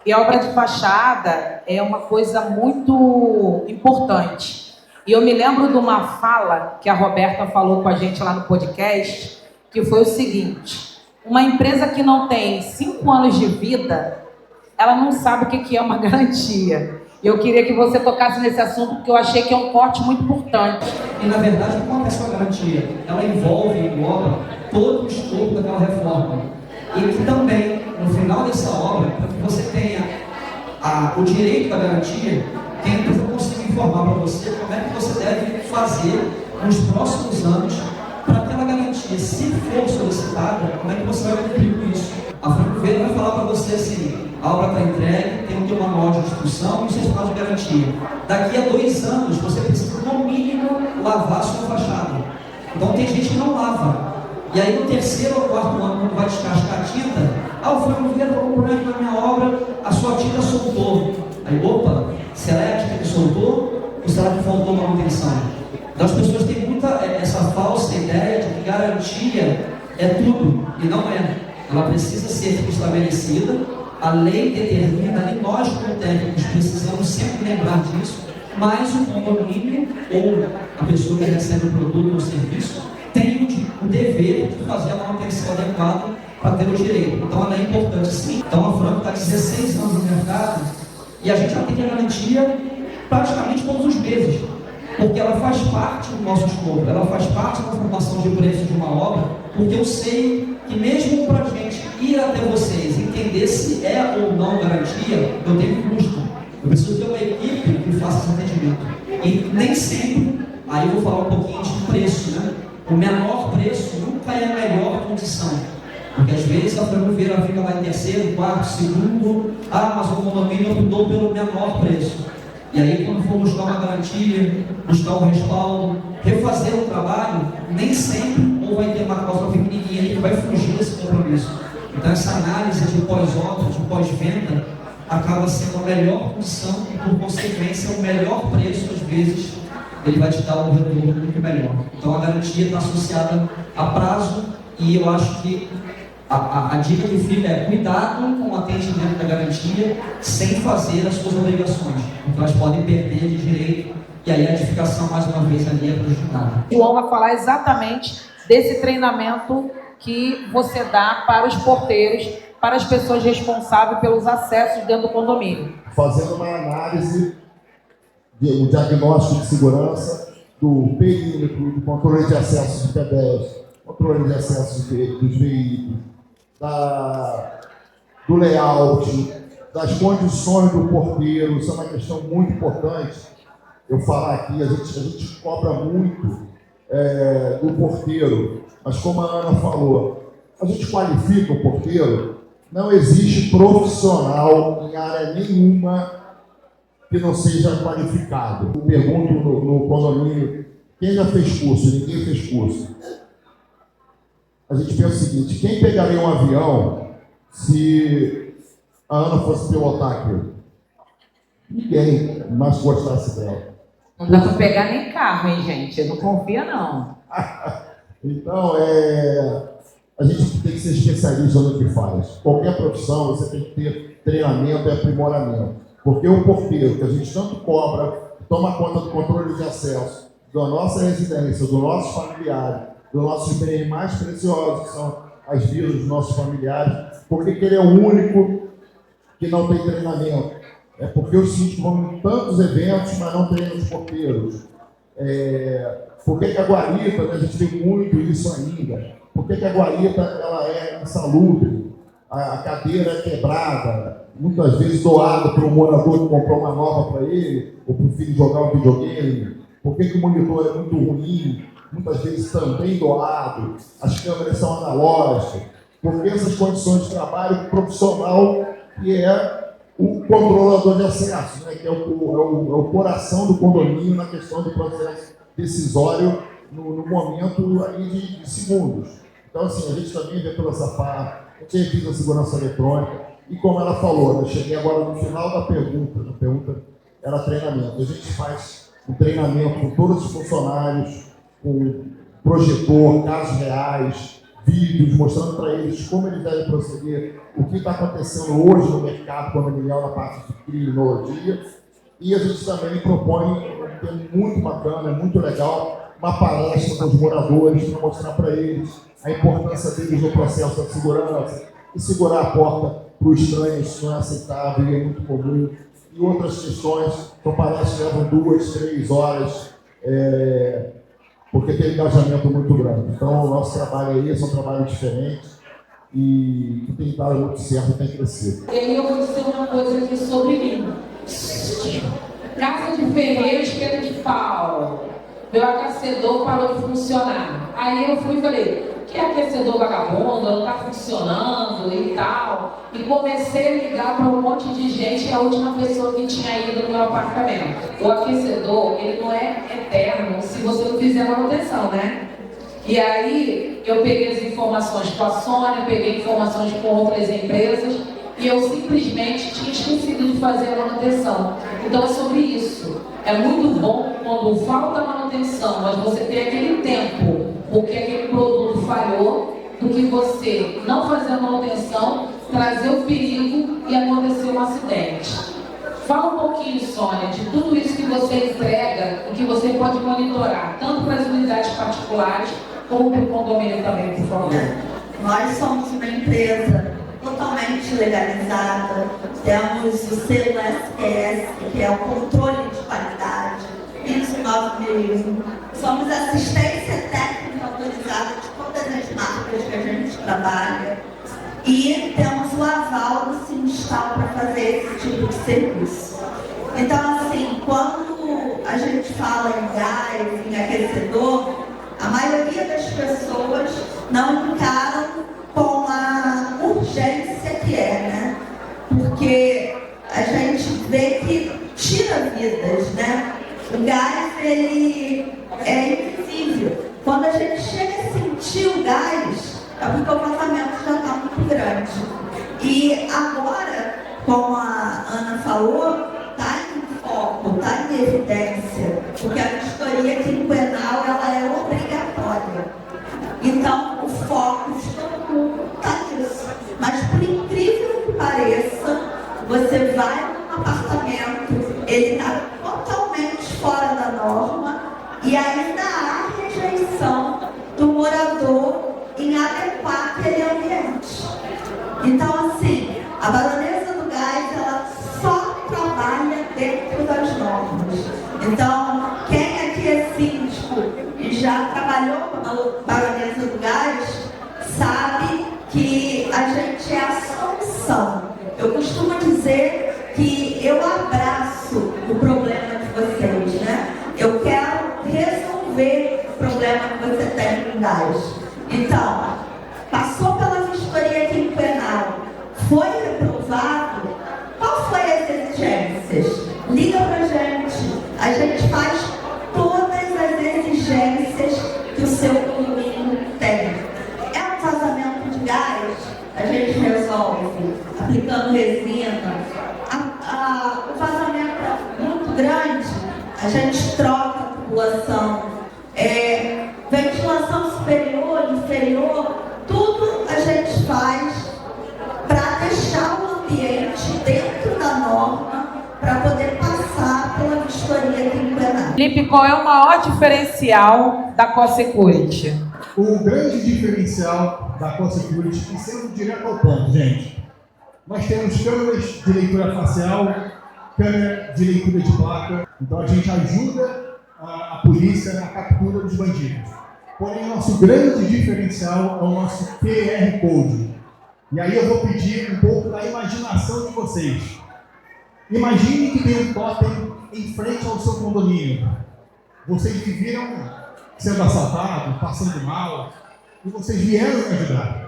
E a obra de fachada é uma coisa muito importante. E eu me lembro de uma fala que a Roberta falou com a gente lá no podcast, que foi o seguinte: uma empresa que não tem 5 anos de vida, ela não sabe o que é uma garantia. E eu queria que você tocasse nesse assunto, porque eu achei que é um corte muito importante. E, na verdade, o que acontece com a garantia? Ela envolve e engloba todo o escopo daquela reforma. E que também, no final dessa obra, para que você tenha o direito da garantia, que a empresa consiga informar para você como é que você deve fazer nos próximos anos para aquela garantia, se for solicitada, como é que você vai cumprir com isso. A Franco Verde vai falar para você assim: a obra está entregue, tem um manual de instrução e o certificado de garantia. Daqui a 2 anos, você precisa, no mínimo, lavar a sua fachada. Então, tem gente que não lava. E aí, no 3º ou 4º ano, quando vai descascar a tinta, o Franco Verde falou: um problema na minha obra, a sua tinta soltou. Aí, opa, será a tinta que soltou ou será que faltou manutenção? Então, as pessoas têm muita essa falsa ideia de que garantia é tudo, e não é. Ela precisa ser estabelecida, a lei determina, e nós, como técnicos, precisamos sempre lembrar disso, mas o condomínio ou a pessoa que recebe o produto ou o serviço tem o dever de fazer a manutenção adequada para ter o direito. Então, ela é importante, sim. Então, a Franco está 16 anos no mercado e a gente já tem a garantia praticamente todos os meses, porque ela faz parte do nosso escopo, ela faz parte da formação de preço de uma obra, porque eu sei que mesmo para a gente ir até vocês, entender se é ou não garantia, eu tenho custo. Eu preciso ter uma equipe que faça esse atendimento. E nem sempre, aí eu vou falar um pouquinho de preço, né? O menor preço nunca é a melhor condição. Porque às vezes a Franco Verde fica lá em 3º, 4º, 2º, mas o condomínio optou pelo menor preço. E aí, quando for buscar uma garantia, buscar um respaldo, refazer o trabalho, nem sempre ou vai ter uma cláusula pequenininha que vai fugir desse compromisso. Então, essa análise de pós-obra, de pós-venda, acaba sendo a melhor condição e, por consequência, o melhor preço, às vezes, ele vai te dar um retorno muito melhor. Então, a garantia está associada a prazo e eu acho que a dica que fica é cuidado com o atendimento da garantia sem fazer as suas obrigações, porque elas podem perder de direito e aí a edificação, mais uma vez, ali é prejudicada. O João vai falar exatamente desse treinamento que você dá para os porteiros, para as pessoas responsáveis pelos acessos dentro do condomínio. Fazendo uma análise, um diagnóstico de segurança do perímetro, do controle de acesso de pedestres, controle de acesso dos veículos, do layout, das condições do porteiro. Isso é uma questão muito importante. Eu falar aqui, a gente cobra muito do porteiro, mas como a Ana falou, a gente qualifica o porteiro. Não existe profissional em área nenhuma que não seja qualificado. Eu pergunto no condomínio, quem já fez curso? Ninguém fez curso. A gente pensa o seguinte: quem pegaria um avião se a Ana fosse pilotar aquilo? Ninguém mais gostasse dela. Não dá para pegar nem carro, hein, gente? Eu não confia, não. Então, a gente tem que ser especialista no que faz. Qualquer profissão, você tem que ter treinamento e aprimoramento. Porque o porteiro, que a gente tanto cobra, toma conta do controle de acesso, da nossa residência, dos nossos familiares, dos nossos bens mais preciosos, que são as vidas dos nossos familiares, porque ele é o único que não tem treinamento. É porque os síndicos vão em tantos eventos, mas não treinam os porteiros. Por que a guarita, né, a gente tem muito isso ainda, por que a guarita ela é insalubre, a cadeira é quebrada, muitas vezes doada para um morador que comprou uma nova para ele, ou para o filho jogar um videogame, por que o monitor é muito ruim, muitas vezes também doado, as câmeras são analógicas, porque essas condições de trabalho profissional que é o controlador de acesso, né, que é o coração do condomínio na questão do processo decisório no momento aí de segundos. Então, assim, a gente também vê pela SAFAR, a gente revisa a segurança eletrônica, e como ela falou, eu cheguei agora no final da pergunta, a pergunta era treinamento. A gente faz um treinamento com todos os funcionários, com projetor, casos reais, vídeos, mostrando para eles como eles devem proceder, o que está acontecendo hoje no mercado condominial na parte de criminologia. E a gente também propõe, que é muito bacana, é muito legal, uma palestra com os moradores para mostrar para eles a importância deles no processo da segurança, e segurar a porta para o estranho, isso não é aceitável e é muito comum. E outras questões, então palestras levam 2, 3 horas, porque tem engajamento muito grande. Então, o nosso trabalho é esse, é um trabalho diferente e que tem dado muito certo e tem crescido. E aí eu vou dizer uma coisa aqui sobre mim. Casa de ferreiro, esquerda de pau. Meu aquecedor parou de funcionar. Aí eu fui e falei, que aquecedor vagabundo, não está funcionando e tal. E comecei a ligar para um monte de gente, a última pessoa que tinha ido no meu apartamento. O aquecedor, ele não é eterno se você não fizer manutenção, né? E aí eu peguei as informações com a Sônia, peguei informações com outras empresas e eu simplesmente tinha esquecido de fazer a manutenção. Então é sobre isso. É muito bom quando falta manutenção, mas você tem aquele tempo, porque aquele produto falhou, do que você não fazer a manutenção, trazer o perigo e acontecer um acidente. Fala um pouquinho, Sônia, de tudo isso que você entrega e que você pode monitorar, tanto para as unidades particulares, como para o condomínio também, por favor. Nós somos uma empresa totalmente legalizada, temos o selo SPS, que é o controle de qualidade, 29001. Somos assistência técnica autorizada de todas as marcas que a gente trabalha e temos o aval do Sinistal para fazer esse tipo de serviço. Então, assim, quando a gente fala em gás, em aquecedor, a maioria das pessoas não encaram com a urgência que é, né? Porque a gente vê que tira vidas, né? O gás, ele é invisível. Quando a gente chega a sentir o gás, é porque o vazamento já está muito grande. E agora, como a Ana falou, está em foco, está em evidência, porque a vistoria quinquenal ela é obrigatória. Então, o foco de todo mundo está nisso. Mas, por incrível que pareça, você vai num apartamento, ele está totalmente fora da norma e ainda há rejeição do morador em adequar aquele ambiente. Então, assim, a Baronesa do Gás, ela só trabalha dentro das normas. Então, quem aqui é síndico e já trabalhou com a Baronesa do Gás, sabe que a gente é a solução. Eu costumo dizer que eu abraço o problema de vocês, né? Eu quero resolver o problema que você tem com gás. Então, passou pela vistoria quinquenal, foi reprovado, qual foi as exigências? Liga pra gente, a gente faz todas as exigências que o seu condomínio tem. É um vazamento de gás, a gente resolve aplicando resina. O vazamento é muito grande, a gente troca a tubulação. Ventilação superior, inferior, tudo a gente faz para deixar o ambiente dentro da norma para poder passar pela vistoria quinquenal. Felipe, qual é o maior diferencial da CoSecurity? O grande diferencial da CoSecurity, e sendo direto ao ponto, gente, Nós temos câmeras de leitura facial, câmera de leitura de placa, então a gente ajuda a polícia na captura dos bandidos. Porém, o nosso grande diferencial é o nosso QR Code. E aí eu vou pedir um pouco da imaginação de vocês. Imagine que tem um totem em frente ao seu condomínio. Vocês que viram sendo assaltados, passando mal, e vocês vieram me ajudar.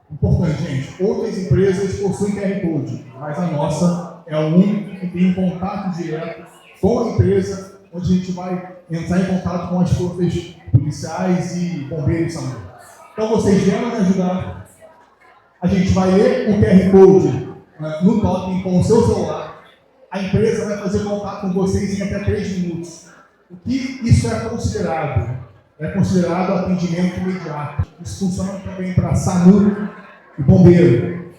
Importante, gente, outras empresas possuem QR Code, mas a nossa é a única que tem um contato direto com a empresa, onde a gente vai entrar em contato com as forças policiais e bombeiros também. Então vocês vieram me ajudar. A gente vai ler o QR Code no totem com o seu celular. A empresa vai fazer contato com vocês em até 3 minutos. O que isso é considerado? É considerado atendimento imediato. Isso funciona também para SAMU e bombeiro.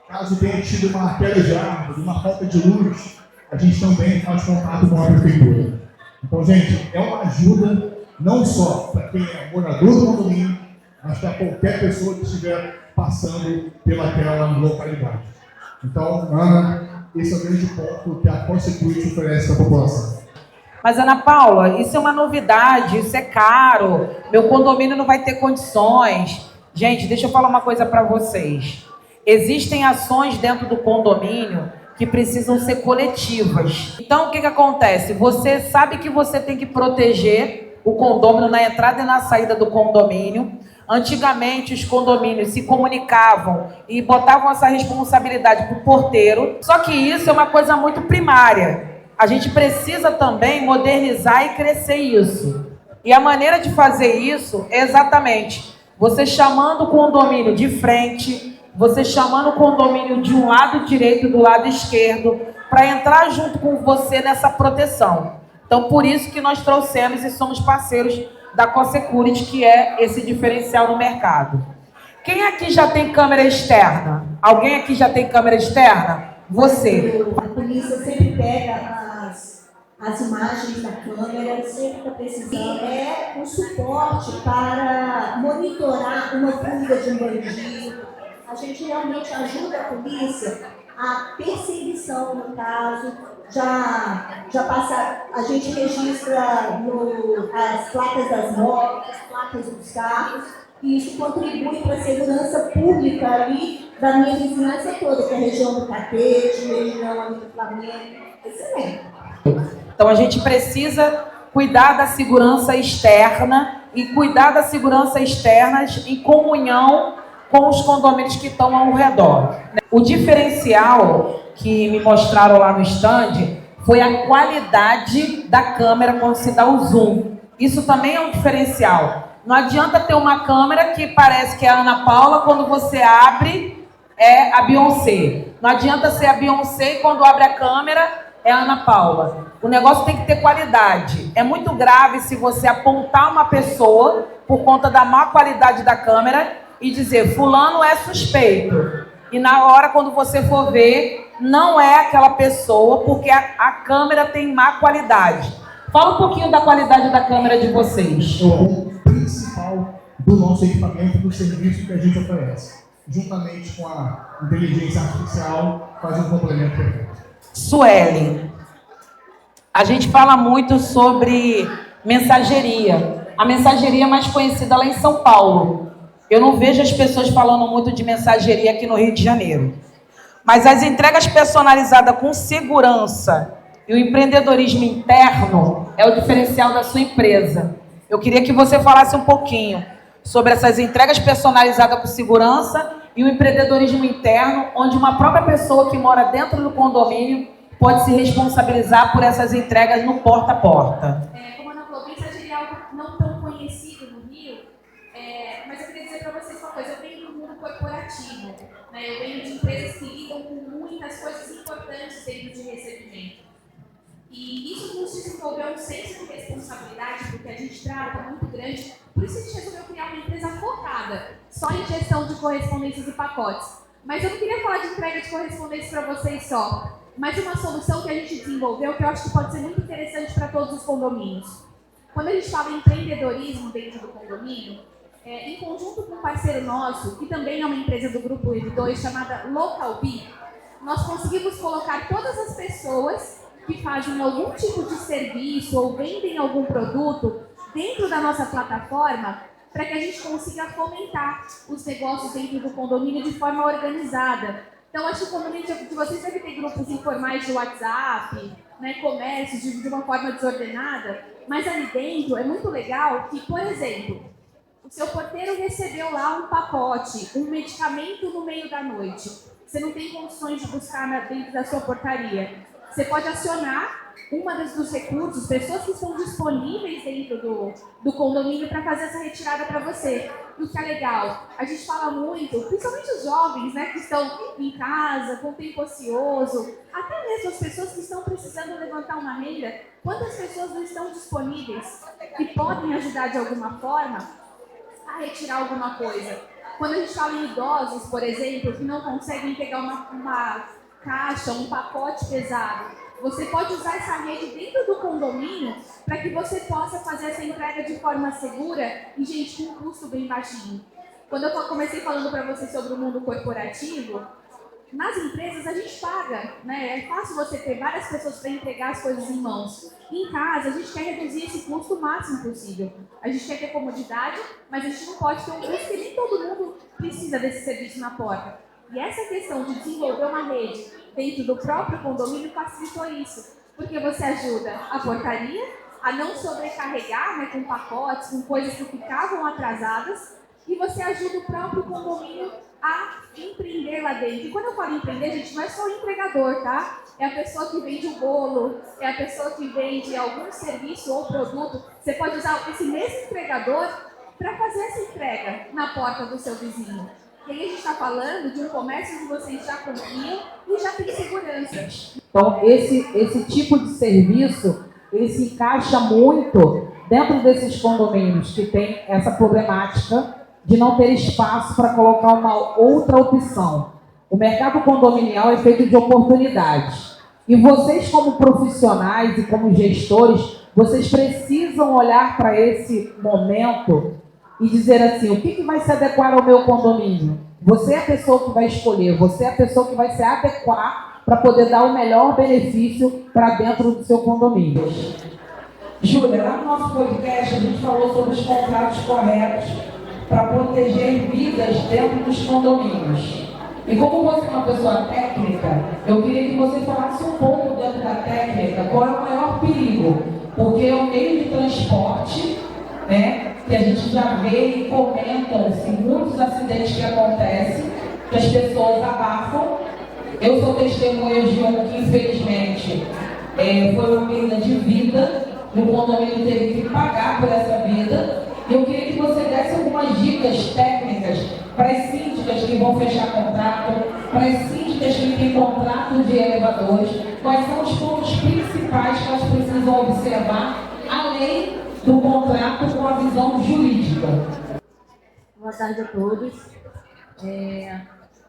Caso tenha tido uma queda de árvore, uma falta de luz, a gente também faz contato com a prefeitura. Então, gente, é uma ajuda não só para quem é morador do condomínio, mas para qualquer pessoa que estiver passando pelaquela localidade. Então, Ana, esse é o grande ponto que a Consecute oferece para a população. Mas, Ana Paula, isso é uma novidade, isso é caro, meu condomínio não vai ter condições. Gente, deixa eu falar uma coisa para vocês. Existem ações dentro do condomínio que precisam ser coletivas. Então, o que acontece? Você sabe que você tem que proteger o condomínio na entrada e na saída do condomínio. Antigamente, os condomínios se comunicavam e botavam essa responsabilidade para o porteiro. Só que isso é uma coisa muito primária. A gente precisa também modernizar e crescer isso. E a maneira de fazer isso é exatamente você chamando o condomínio de frente, você chamando o condomínio de um lado direito e do lado esquerdo, para entrar junto com você nessa proteção. Então, por isso que nós trouxemos e somos parceiros da Consecurity, que é esse diferencial no mercado. Quem aqui já tem câmera externa? Alguém aqui já tem câmera externa? Você. A polícia sempre pega as imagens da câmera, sempre está precisando. É um suporte para monitorar uma fuga de um bandido. A gente realmente ajuda a polícia a perseguição no caso. Já passa, a gente registra as placas das motos, as placas dos carros, e isso contribui para a segurança pública ali da minha vizinhança toda, que é a região do Catete, região ali do Flamengo. Excelente. Então a gente precisa cuidar da segurança externa e cuidar da segurança externa em comunhão com os condomínios que estão ao redor. O diferencial que me mostraram lá no stand foi a qualidade da câmera quando se dá o zoom. Isso também é um diferencial. Não adianta ter uma câmera que parece que é a Ana Paula, quando você abre é a Beyoncé. Não adianta ser a Beyoncé e quando abre a câmera é a Ana Paula. O negócio tem que ter qualidade. É muito grave se você apontar uma pessoa por conta da má qualidade da câmera e dizer, fulano é suspeito. E na hora, quando você for ver, não é aquela pessoa, porque a câmera tem má qualidade. Fala um pouquinho da qualidade da câmera de vocês. É o ponto principal do nosso equipamento, do serviço que a gente oferece. Juntamente com a inteligência artificial, faz um complemento perfeito. Sueli, a gente fala muito sobre mensageria. A mensageria mais conhecida lá em São Paulo. Eu não vejo as pessoas falando muito de mensageria aqui no Rio de Janeiro. Mas as entregas personalizadas com segurança e o empreendedorismo interno é o diferencial da sua empresa. Eu queria que você falasse um pouquinho sobre essas entregas personalizadas com segurança e o empreendedorismo interno, onde uma própria pessoa que mora dentro do condomínio pode se responsabilizar por essas entregas no porta a porta. Como a Ana falou, mensageria é algo não tão conhecido no Rio, mas eu queria dizer para vocês uma coisa, eu venho do mundo corporativo, né? Eu venho de empresas que lidam com muitas coisas importantes dentro de recebimento. E isso nos desenvolveu um senso de responsabilidade, porque a gente trata muito grande, por isso a gente resolveu criar uma empresa focada só em gestão de correspondências e pacotes. Mas eu não queria falar de entrega de correspondências para vocês só, mas uma solução que a gente desenvolveu que eu acho que pode ser muito interessante para todos os condomínios. Quando a gente fala em empreendedorismo dentro do condomínio, em conjunto com um parceiro nosso, que também é uma empresa do Grupo EV2, chamada Localbee, nós conseguimos colocar todas as pessoas que fazem algum tipo de serviço ou vendem algum produto dentro da nossa plataforma para que a gente consiga fomentar os negócios dentro do condomínio de forma organizada. Então, acho que o condomínio de vocês deve ter grupos informais de WhatsApp, né, comércios de uma forma desordenada, mas ali dentro é muito legal que, por exemplo, o seu porteiro recebeu lá um pacote, um medicamento no meio da noite. Você não tem condições de buscar dentro da sua portaria. Você pode acionar uma dos recursos, pessoas que estão disponíveis dentro do condomínio para fazer essa retirada para você. E o que é legal, a gente fala muito, principalmente os jovens, né, que estão em casa, com tempo ocioso, até mesmo as pessoas que estão precisando levantar uma renda, quantas pessoas não estão disponíveis que podem ajudar de alguma forma a retirar alguma coisa? Quando a gente fala em idosos, por exemplo, que não conseguem pegar uma caixa, um pacote pesado, você pode usar essa rede dentro do condomínio para que você possa fazer essa entrega de forma segura e, gente, com um custo bem baixinho. Quando eu comecei falando para vocês sobre o mundo corporativo, nas empresas a gente paga, né? É fácil você ter várias pessoas para entregar as coisas em mãos. Em casa, a gente quer reduzir esse custo o máximo possível. A gente quer ter comodidade, mas a gente não pode ter um custo que nem todo mundo precisa desse serviço na porta. E essa questão de desenvolver uma rede dentro do próprio condomínio facilitou isso, porque você ajuda a portaria a não sobrecarregar, né, com pacotes, com coisas que ficavam atrasadas, e você ajuda o próprio condomínio a empreender lá dentro. E quando eu falo empreender, gente, não é só o empregador, tá? É a pessoa que vende o bolo, é a pessoa que vende algum serviço ou produto. Você pode usar esse mesmo empregador para fazer essa entrega na porta do seu vizinho. E aí a gente está falando de um comércio que vocês já confiam e já tem segurança. Então, esse tipo de serviço, ele se encaixa muito dentro desses condomínios que tem essa problemática de não ter espaço para colocar uma outra opção. O mercado condominial é feito de oportunidades. E vocês, como profissionais e como gestores, vocês precisam olhar para esse momento e dizer assim, o que vai se adequar ao meu condomínio? Você é a pessoa que vai escolher, você é a pessoa que vai se adequar para poder dar o melhor benefício para dentro do seu condomínio. Júlia, lá no nosso podcast a gente falou sobre os contratos corretos para proteger vidas dentro dos condomínios. E como você é uma pessoa técnica, eu queria que você falasse um pouco dentro da técnica qual é o maior perigo, porque é o meio de transporte, né, que a gente já vê e comenta assim, muitos acidentes que acontecem, que as pessoas abafam. Eu sou testemunha de um que infelizmente foi uma perda de vida, e o condomínio teve que pagar por essa vida. E eu queria que você desse algumas dicas técnicas para as síndicas que vão fechar contrato, para as síndicas que têm contrato de elevadores, quais são os pontos principais que elas precisam observar, além do contrato com a visão jurídica. Boa tarde a todos.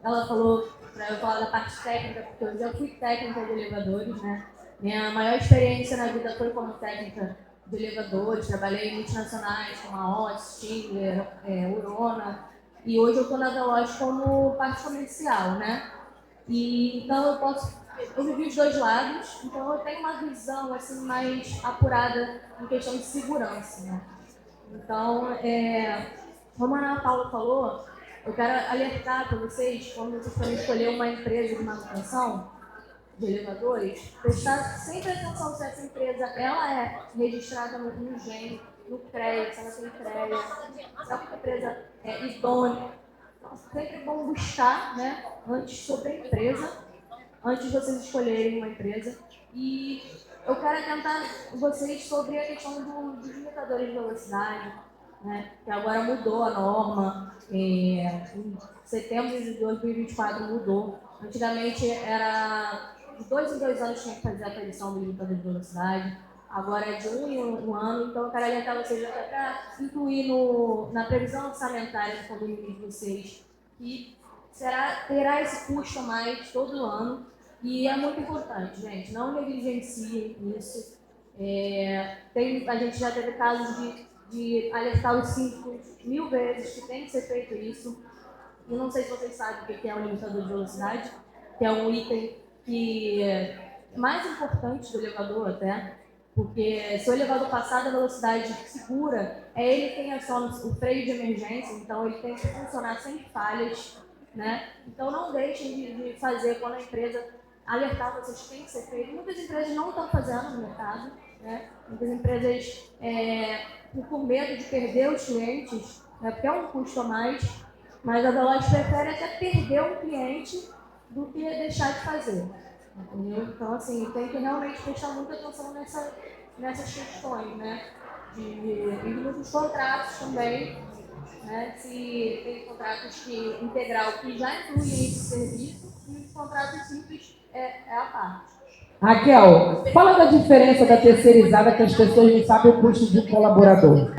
Ela falou para eu falar da parte técnica, porque eu já fui técnica de elevadores, né? Minha maior experiência na vida foi como técnica de elevadores, trabalhei em multinacionais como a Otis, Schindler, Urona, e hoje eu estou na Veloz como parte comercial, né? E então eu vivi os dois lados, então eu tenho uma visão assim mais apurada em questão de segurança, né? Então, como a Ana Paula falou, eu quero alertar para vocês, quando vocês forem escolher uma empresa de manutenção de elevadores, prestar sempre atenção se essa empresa ela é registrada no GEM, no CREA, se ela tem CREA, se a empresa é idônea. Então, sempre é bom buscar, né, antes sobre a empresa, antes de vocês escolherem uma empresa. E eu quero atentar vocês sobre a questão dos limitadores de velocidade, né, que agora mudou a norma, em setembro de 2024 mudou. Antigamente era de 2 em 2 anos tinha que fazer a aferição do limitador de velocidade, agora é de 1 em 1 ano, então eu quero orientar vocês até para incluir na previsão orçamentária do condomínio de vocês, que terá esse custo a mais todo ano, e é muito importante, gente, não negligenciem isso. A gente já teve casos de de alertar os síndicos 1000 vezes que tem que ser feito isso. Eu não sei se vocês sabem o que é o limitador de velocidade, que é um item que é mais importante do elevador até, porque se o elevador passar da velocidade segura, ele tem ação o freio de emergência, então ele tem que funcionar sem falhas, né? Então não deixem de fazer quando a empresa alertar vocês que tem que ser feito. Muitas empresas não estão fazendo no mercado, né? Muitas empresas, por medo de perder os clientes, né? Porque é um custo a mais, mas a Deloitte prefere até perder um cliente do que deixar de fazer. Entendeu? Então, assim, tem que realmente prestar muita atenção nessas questões, né? E nos contratos também, né? Se tem contratos integral que já incluem esse serviço e os contratos simples é a parte. Raquel, fala da diferença da terceirizada, que as pessoas não sabem o custo de um colaborador.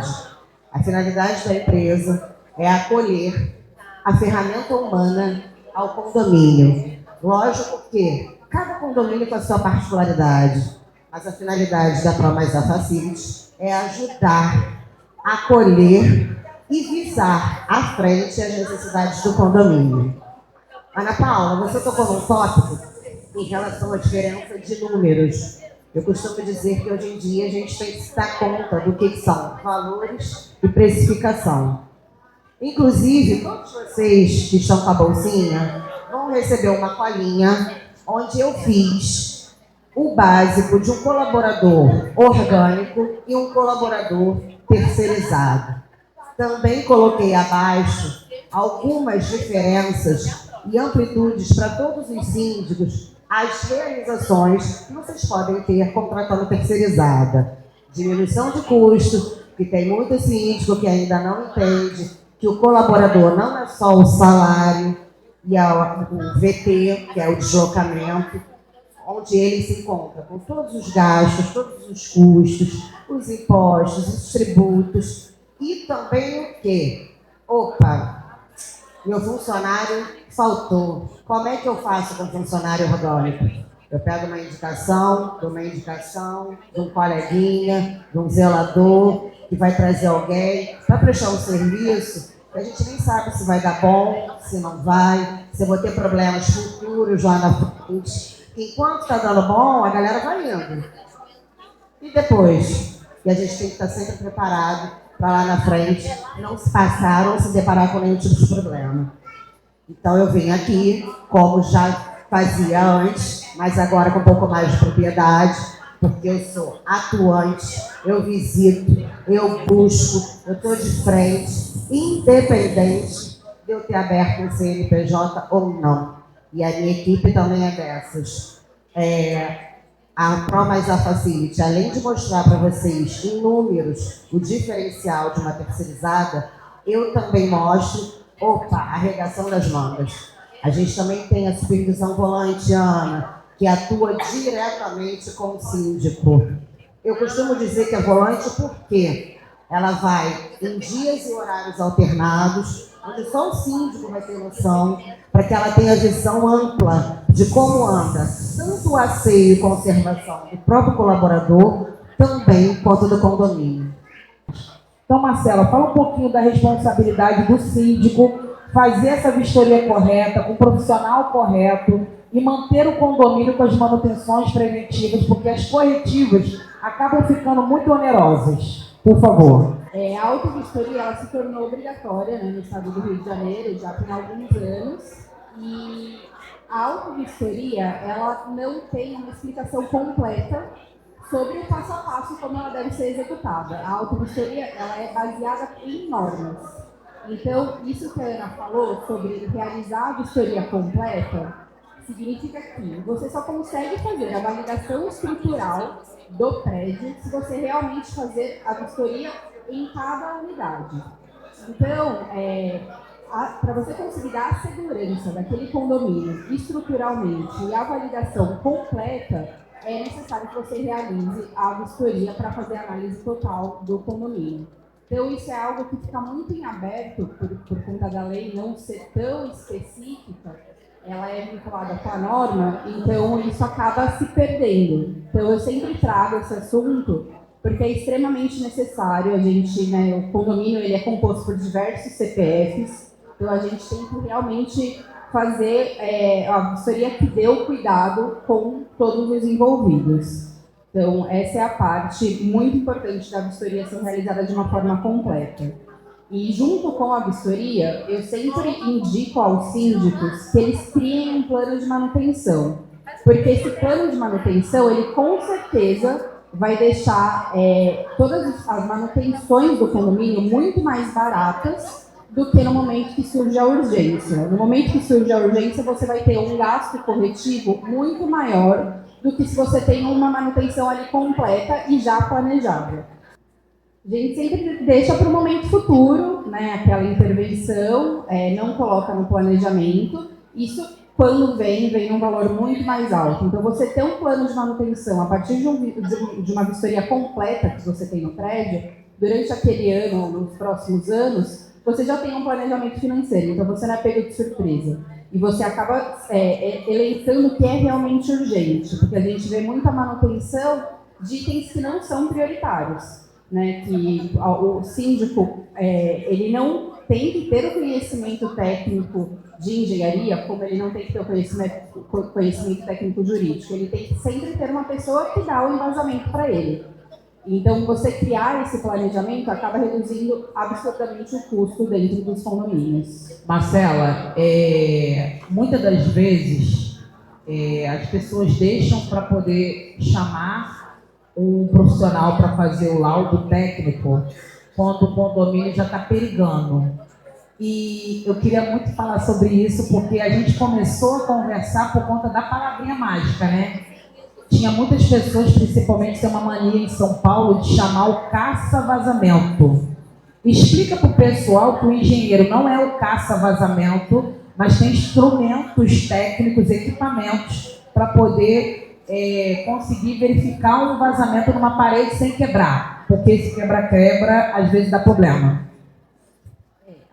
A finalidade da empresa é acolher a ferramenta humana ao condomínio. Lógico que cada condomínio com a sua particularidade, mas a finalidade da ProMais Facilities é ajudar, acolher e visar à frente as necessidades do condomínio. Ana Paula, você tocou num tópico em relação à diferença de números. Eu costumo dizer que hoje em dia a gente tem que se dar conta do que são valores e precificação. Inclusive, todos vocês que estão com a bolsinha vão receber uma colinha onde eu fiz o básico de um colaborador orgânico e um colaborador terceirizado. Também coloquei abaixo algumas diferenças e amplitudes para todos os síndicos, as realizações que vocês podem ter contratando terceirizada. Diminuição de custo, que tem muito síndico que ainda não entende que o colaborador não é só o salário e o VT, que é o deslocamento, onde ele se encontra com todos os gastos, todos os custos, os impostos, os tributos e também o quê? Opa, meu funcionário faltou. Como é que eu faço com funcionário orgânico? Eu pego uma indicação, dou uma indicação de um coleguinha, de um zelador, que vai trazer alguém para prestar um serviço, que a gente nem sabe se vai dar bom, se não vai, se eu vou ter problemas futuros lá na frente. Enquanto está dando bom, a galera vai indo. E depois? E a gente tem que estar sempre preparado para lá na frente não se passar ou se deparar com nenhum tipo de problema. Então eu venho aqui, como já fazia antes, mas agora com um pouco mais de propriedade, porque eu sou atuante, eu visito, eu busco, eu estou de frente, independente de eu ter aberto um CNPJ ou não. E a minha equipe também é dessas. A ProMais Facilities, além de mostrar para vocês em números o diferencial de uma terceirizada, eu também mostro, a arregação das mangas. A gente também tem a supervisão volante, Ana, que atua diretamente com o síndico. Eu costumo dizer que é volante porque ela vai em dias e horários alternados, onde só o síndico vai ter noção, para que ela tenha visão ampla de como anda tanto o asseio e conservação do próprio colaborador, também quanto do condomínio. Então, Marcela, fala um pouquinho da responsabilidade do síndico fazer essa vistoria correta, com o profissional correto e manter o condomínio com as manutenções preventivas, porque as corretivas acabam ficando muito onerosas. Por favor. A autovistoria ela se tornou obrigatória, né, no estado do Rio de Janeiro já tem alguns anos, e a autovistoria ela não tem uma explicação completa sobre o passo a passo como ela deve ser executada. A autovistoria ela é baseada em normas. Então, isso que a Ana falou sobre realizar a vistoria completa significa que você só consegue fazer a validação estrutural do prédio se você realmente fazer a vistoria em cada unidade. Então, para você conseguir dar a segurança daquele condomínio estruturalmente e a validação completa, é necessário que você realize a vistoria para fazer a análise total do condomínio. Então, isso é algo que fica muito em aberto por conta da lei não ser tão específica, ela é vinculada com a norma, então isso acaba se perdendo. Então, eu sempre trago esse assunto porque é extremamente necessário. A gente, né, o condomínio ele é composto por diversos CPFs, então a gente tem que realmente fazer a vistoria que dê o cuidado com todos os envolvidos. Então, essa é a parte muito importante da vistoria ser realizada de uma forma completa. E junto com a vistoria, eu sempre indico aos síndicos que eles criem um plano de manutenção, porque esse plano de manutenção, ele com certeza vai deixar todas as manutenções do condomínio muito mais baratas do que no momento que surge a urgência. No momento que surge a urgência, você vai ter um gasto corretivo muito maior do que se você tem uma manutenção ali completa e já planejada. A gente sempre deixa para o momento futuro, né, aquela intervenção, não coloca no planejamento. Isso, quando vem num valor muito mais alto. Então, você ter um plano de manutenção a partir de uma vistoria completa que você tem no prédio, durante aquele ano ou nos próximos anos, você já tem um planejamento financeiro, então você não é pego de surpresa. E você acaba elencando o que é realmente urgente, porque a gente vê muita manutenção de itens que não são prioritários, né? Que o síndico ele não tem que ter o conhecimento técnico de engenharia, como ele não tem que ter o conhecimento técnico jurídico. Ele tem que sempre ter uma pessoa que dá o embasamento para ele. Então, você criar esse planejamento acaba reduzindo absurdamente o custo dentro dos condomínios. Marcela, muitas das vezes as pessoas deixam para poder chamar um profissional para fazer o laudo técnico quando o condomínio já está perigando. E eu queria muito falar sobre isso porque a gente começou a conversar por conta da palavrinha mágica, né? Tinha muitas pessoas, principalmente, tem uma mania em São Paulo de chamar o caça-vazamento. Explica para o pessoal que o engenheiro não é o caça-vazamento, mas tem instrumentos técnicos, equipamentos, para poder conseguir verificar um vazamento numa parede sem quebrar. Porque esse quebra-quebra, às vezes, dá problema.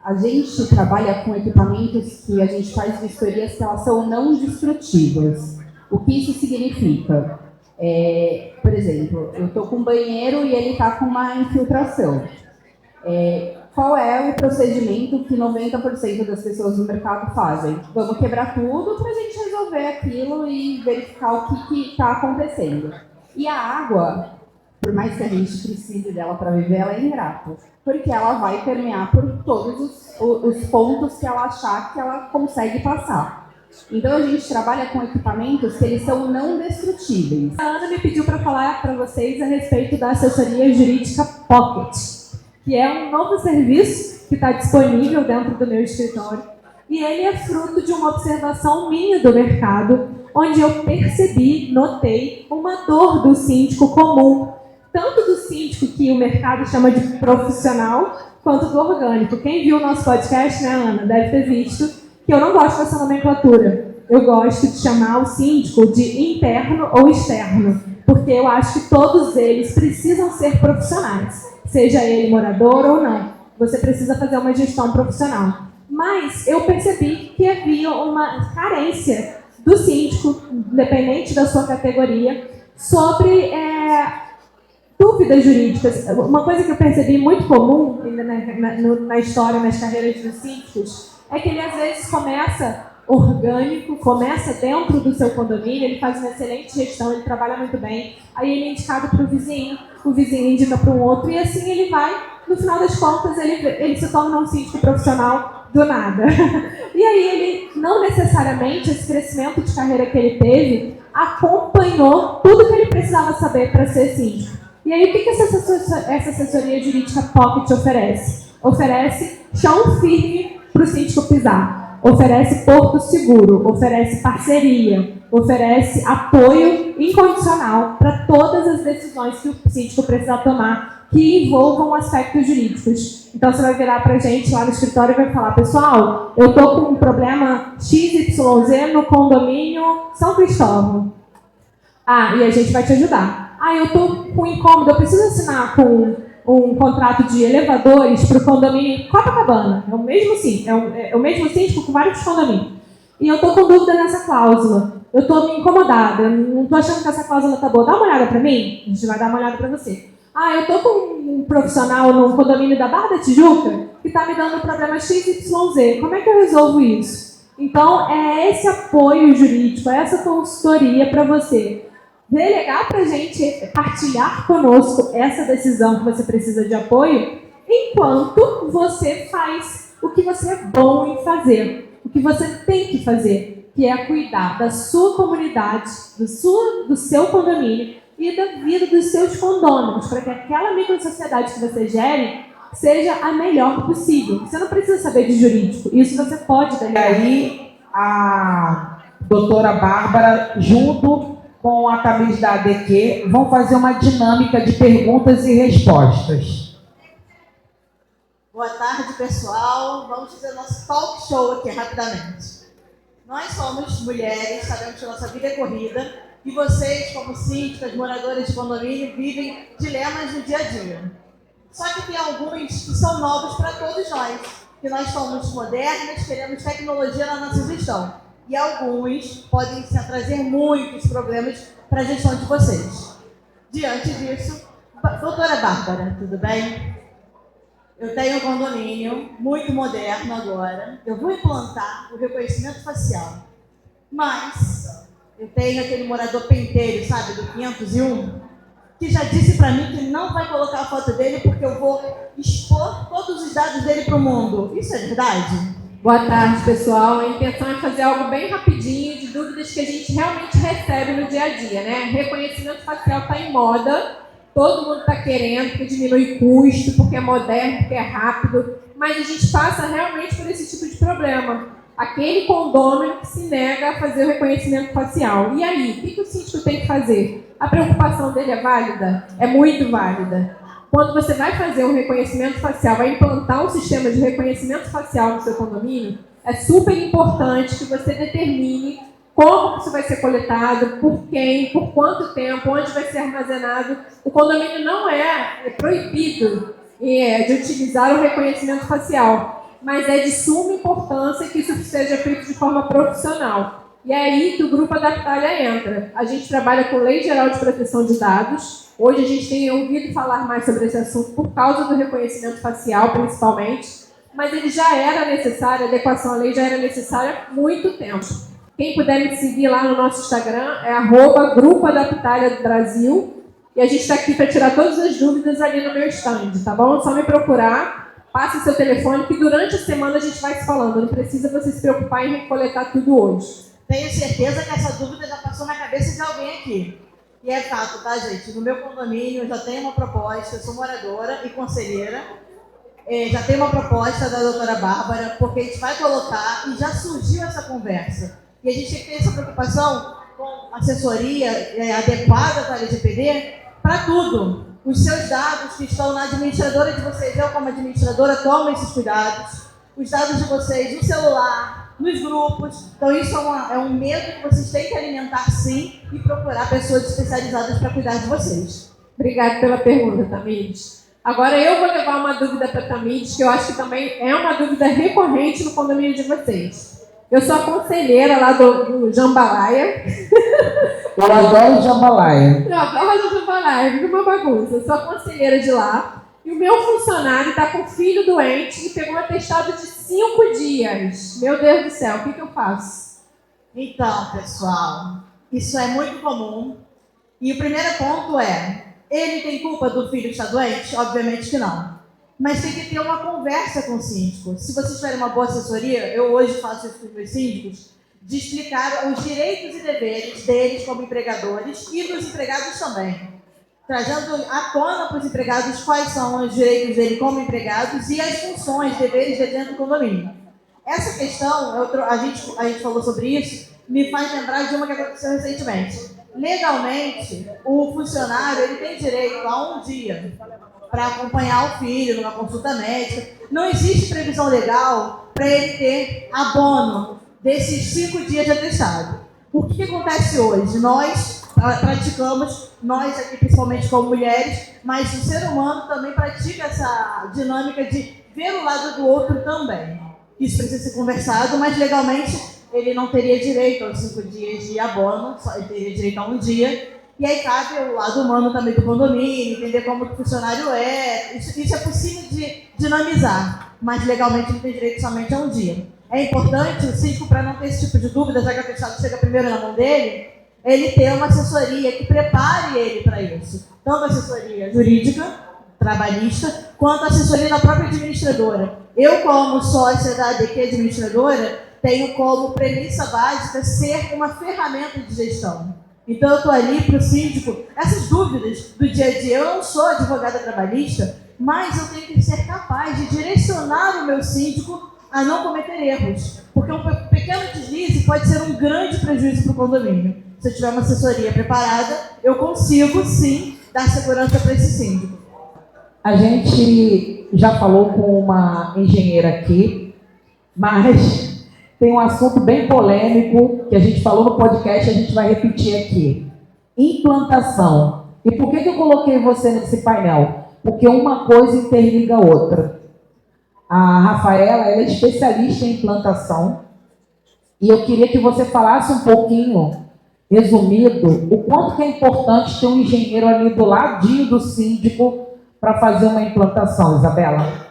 A gente trabalha com equipamentos que a gente faz vistorias que elas são não destrutivas. O que isso significa? Por exemplo, eu estou com um banheiro e ele está com uma infiltração. Qual é o procedimento que 90% das pessoas no mercado fazem? Vamos quebrar tudo para a gente resolver aquilo e verificar o que está acontecendo. E a água, por mais que a gente precise dela para viver, ela é ingrata, porque ela vai permear por todos os pontos que ela achar que ela consegue passar. Então a gente trabalha com equipamentos que eles são não destrutíveis. A Ana me pediu para falar para vocês a respeito da assessoria jurídica Pocket, que é um novo serviço que está disponível dentro do meu escritório. E ele é fruto de uma observação minha do mercado, onde eu percebi, notei uma dor do síndico comum, tanto do síndico que o mercado chama de profissional, quanto do orgânico. Quem viu o nosso podcast, né, Ana, deve ter visto que eu não gosto dessa nomenclatura. Eu gosto de chamar o síndico de interno ou externo, porque eu acho que todos eles precisam ser profissionais, seja ele morador ou não. Você precisa fazer uma gestão profissional. Mas eu percebi que havia uma carência do síndico, independente da sua categoria, sobre dúvidas jurídicas. Uma coisa que eu percebi muito comum na história, nas carreiras dos síndicos, é que ele às vezes começa orgânico, começa dentro do seu condomínio, ele faz uma excelente gestão, ele trabalha muito bem, aí ele é indicado para o vizinho indica para um outro, e assim ele vai, no final das contas, ele se torna um síndico profissional do nada. E aí ele, não necessariamente, esse crescimento de carreira que ele teve, acompanhou tudo que ele precisava saber para ser síndico. E aí o que essa assessoria jurídica Pocket oferece? Oferece chão firme para o síndico pisar, oferece porto seguro, oferece parceria, oferece apoio incondicional para todas as decisões que o síndico precisa tomar que envolvam aspectos jurídicos. Então você vai virar para a gente lá no escritório e vai falar: pessoal, eu estou com um problema XYZ no condomínio São Cristóvão. E a gente vai te ajudar. Eu estou com incômodo, eu preciso assinar com um contrato de elevadores para o condomínio Copacabana. É o mesmo síndico com vários condomínios. E eu estou com dúvida nessa cláusula. Eu estou me incomodada, eu não estou achando que essa cláusula está boa. Dá uma olhada para mim? A gente vai dar uma olhada para você. eu estou com um profissional no condomínio da Barra da Tijuca que está me dando um problema XYZ. Como é que eu resolvo isso? Então, é esse apoio jurídico, é essa consultoria para você delegar para a gente partilhar conosco essa decisão que você precisa de apoio, enquanto você faz o que você é bom em fazer, o que você tem que fazer, que é cuidar da sua comunidade, do seu condomínio e da vida dos seus condôminos, para que aquela microsociedade que você gere seja a melhor possível. Você não precisa saber de jurídico, isso você pode delegar. E aí, a doutora Bárbara, junto com a Tamires da ADQ, vão fazer uma dinâmica de perguntas e respostas. Boa tarde, pessoal. Vamos fazer nosso talk show aqui rapidamente. Nós somos mulheres, sabemos que a nossa vida é corrida e vocês, como síndicas, moradoras de condomínio, vivem dilemas no dia a dia. Só que tem alguns que são novos para todos nós, que nós somos modernas, queremos tecnologia na nossa gestão. E alguns podem trazer muitos problemas para a gestão de vocês. Diante disso, doutora Bárbara, tudo bem? Eu tenho um condomínio muito moderno agora. Eu vou implantar o reconhecimento facial. Mas eu tenho aquele morador penteiro, sabe, do 501, que já disse para mim que não vai colocar a foto dele porque eu vou expor todos os dados dele para o mundo. Isso é verdade? Boa tarde, pessoal. A intenção é fazer algo bem rapidinho de dúvidas que a gente realmente recebe no dia a dia, né? Reconhecimento facial está em moda, todo mundo está querendo, porque diminui custo, porque é moderno, porque é rápido, mas a gente passa realmente por esse tipo de problema. Aquele condômino que se nega a fazer o reconhecimento facial. E aí, o que o síndico tem que fazer? A preocupação dele é válida? É muito válida. Quando você vai fazer um reconhecimento facial, vai implantar um sistema de reconhecimento facial no seu condomínio, é super importante que você determine como isso vai ser coletado, por quem, por quanto tempo, onde vai ser armazenado. O condomínio não é proibido de utilizar o reconhecimento facial, mas é de suma importância que isso seja feito de forma profissional. E é aí que o Grupo Adaptalha entra. A gente trabalha com Lei Geral de Proteção de Dados. Hoje a gente tem ouvido falar mais sobre esse assunto por causa do reconhecimento facial, principalmente, mas ele já era necessário, a adequação à lei já era necessária há muito tempo. Quem puder me seguir lá no nosso Instagram é @Grupo Adaptalha Brasil, e a gente está aqui para tirar todas as dúvidas ali no meu stand, tá bom? É só me procurar, passe seu telefone, que durante a semana a gente vai se falando, não precisa você se preocupar em coletar tudo hoje. Tenho certeza que essa dúvida já passou na cabeça de alguém aqui. E é fato, tá, gente? No meu condomínio eu já tenho uma proposta, eu sou moradora e conselheira, já tem uma proposta da doutora Bárbara, porque a gente vai colocar, e já surgiu essa conversa. E a gente tem que ter essa preocupação com assessoria adequada para a LGPD para tudo. Os seus dados que estão na administradora de vocês, eu como administradora tomo esses cuidados. Os dados de vocês no celular, nos grupos. Então isso é um medo que vocês têm que alimentar sim e procurar pessoas especializadas para cuidar de vocês. Obrigada pela pergunta, Tamires. Agora eu vou levar uma dúvida para a Tamires, que eu acho que também é uma dúvida recorrente no condomínio de vocês. Eu sou a conselheira lá do Jambalaya. Eu adoro Jambalaya. Eu adoro Jambalaya, fica uma bagunça. Eu sou a conselheira de lá. E o meu funcionário está com um filho doente e pegou um atestado de 5 dias. Meu Deus do céu, o que eu faço? Então, pessoal, isso é muito comum. E o primeiro ponto é, ele tem culpa do filho estar doente? Obviamente que não. Mas tem que ter uma conversa com o síndico. Se vocês tiverem uma boa assessoria, eu hoje faço isso com os meus síndicos, de explicar os direitos e deveres deles como empregadores e dos empregados também. Trazendo à tona para os empregados quais são os direitos dele como empregados e as funções, deveres dentro do condomínio. Essa questão, a gente falou sobre isso, me faz lembrar de uma que aconteceu recentemente. Legalmente, o funcionário ele tem direito a um dia para acompanhar o filho numa consulta médica. Não existe previsão legal para ele ter abono desses 5 dias de atestado. O que acontece hoje? Nós praticamos, nós aqui principalmente como mulheres, mas o ser humano também pratica essa dinâmica de ver o lado do outro também. Isso precisa ser conversado, mas legalmente ele não teria direito aos 5 dias de abono, só ele teria direito a um dia. E aí cabe o lado humano também do condomínio, entender como o funcionário é. Isso é possível de dinamizar, mas legalmente ele tem direito somente a um dia. É importante o síndico, para não ter esse tipo de dúvida, já que a atestado chega primeiro na mão dele, ele ter uma assessoria que prepare ele para isso. Tanto a assessoria jurídica, trabalhista, quanto a assessoria da própria administradora. Eu, como sócia da ADQ administradora, tenho como premissa básica ser uma ferramenta de gestão. Então, eu estou ali para o síndico, essas dúvidas do dia a dia. Eu não sou advogada trabalhista, mas eu tenho que ser capaz de direcionar o meu síndico a não cometer erros. Porque um pequeno deslize pode ser um grande prejuízo para o condomínio. Se eu tiver uma assessoria preparada, eu consigo, sim, dar segurança para esse síndico. A gente já falou com uma engenheira aqui, mas tem um assunto bem polêmico que a gente falou no podcast e a gente vai repetir aqui. Implantação. E por que eu coloquei você nesse painel? Porque uma coisa interliga a outra. A Rafaela, ela é especialista em implantação e eu queria que você falasse um pouquinho, resumido, o quanto que é importante ter um engenheiro ali do ladinho do síndico para fazer uma implantação, Isabela.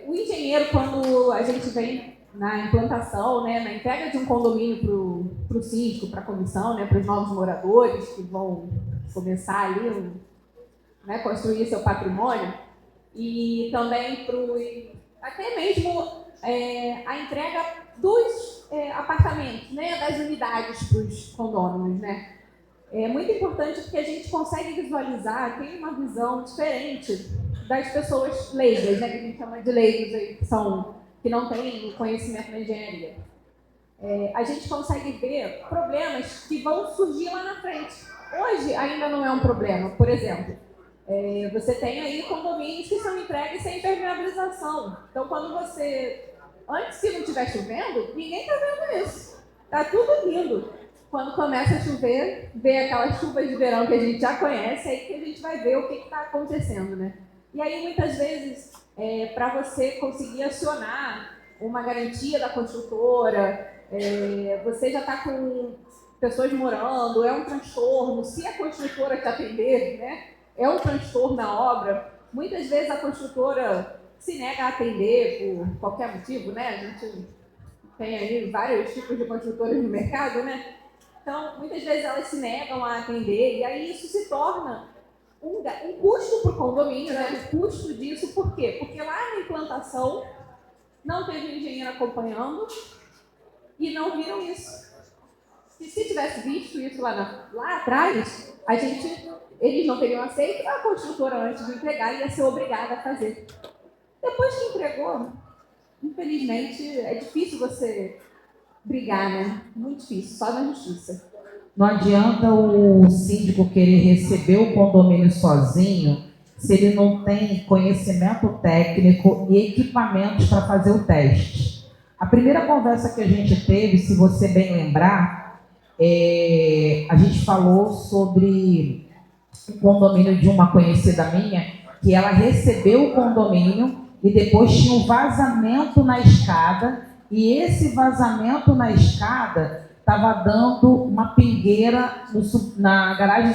O engenheiro, quando a gente vem na implantação, né, na entrega de um condomínio para o síndico, para a comissão, né, para os novos moradores que vão começar ali, né, construir seu patrimônio, e também até mesmo a entrega dos apartamentos, né, das unidades para os condôminos, né. É muito importante porque a gente consegue visualizar, tem uma visão diferente das pessoas leigas, né, que a gente chama de leigos aí, que não têm conhecimento na engenharia. A gente consegue ver problemas que vão surgir lá na frente. Hoje ainda não é um problema. Por exemplo, você tem aí condomínios que são entregues sem impermeabilização. Então, antes que não estiver chovendo, ninguém está vendo isso. Está tudo lindo. Quando começa a chover, vê aquelas chuvas de verão que a gente já conhece, aí que a gente vai ver o que está acontecendo, né? E aí, muitas vezes, para você conseguir acionar uma garantia da construtora, você já está com pessoas morando, é um transtorno. Se a construtora te atender, né, é um transtorno na obra. Muitas vezes a construtora se nega a atender por qualquer motivo, né? A gente tem aí vários tipos de construtoras no mercado, né? Então, muitas vezes elas se negam a atender e aí isso se torna um custo para o condomínio, né? O custo disso, por quê? Porque lá na implantação não teve um engenheiro acompanhando e não viram isso. Se tivesse visto isso lá atrás, eles não teriam aceito, a construtora, antes de entregar, ia ser obrigada a fazer. Depois que entregou, infelizmente, é difícil você brigar, né? Muito difícil, só na justiça. Não adianta o síndico querer receber o condomínio sozinho se ele não tem conhecimento técnico e equipamentos para fazer o teste. A primeira conversa que a gente teve, se você bem lembrar, a gente falou sobre o condomínio de uma conhecida minha, que ela recebeu o condomínio e depois tinha um vazamento na escada, e esse vazamento na escada estava dando uma pingueira na garagem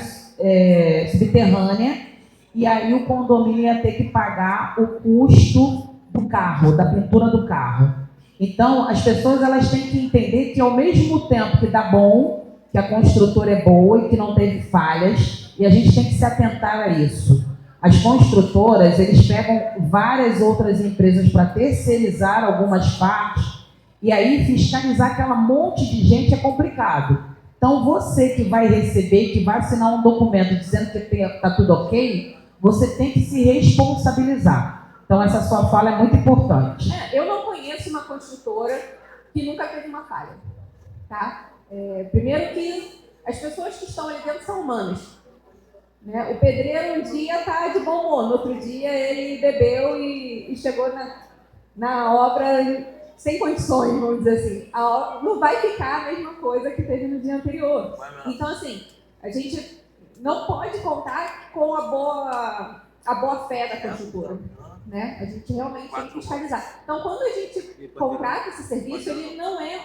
subterrânea, e aí o condomínio ia ter que pagar o custo do carro, da pintura do carro. Então, as pessoas elas têm que entender que ao mesmo tempo que dá bom, que a construtora é boa e que não teve falhas, e a gente tem que se atentar a isso. As construtoras, eles pegam várias outras empresas para terceirizar algumas partes, e aí fiscalizar aquela monte de gente é complicado. Então, você que vai receber, que vai assinar um documento dizendo que está tudo ok, você tem que se responsabilizar. Então, essa sua fala é muito importante. Eu não conheço uma construtora que nunca teve uma falha. Tá? Primeiro que as pessoas que estão ali dentro são humanas. Né? O pedreiro um dia está de bom humor, no outro dia ele bebeu e chegou na obra sem condições, vamos dizer assim. A obra não vai ficar a mesma coisa que teve no dia anterior. Então, assim, a gente não pode contar com a boa fé da construtora. Né? A gente realmente tem que fiscalizar. Então, quando a gente contrata esse serviço, ele não é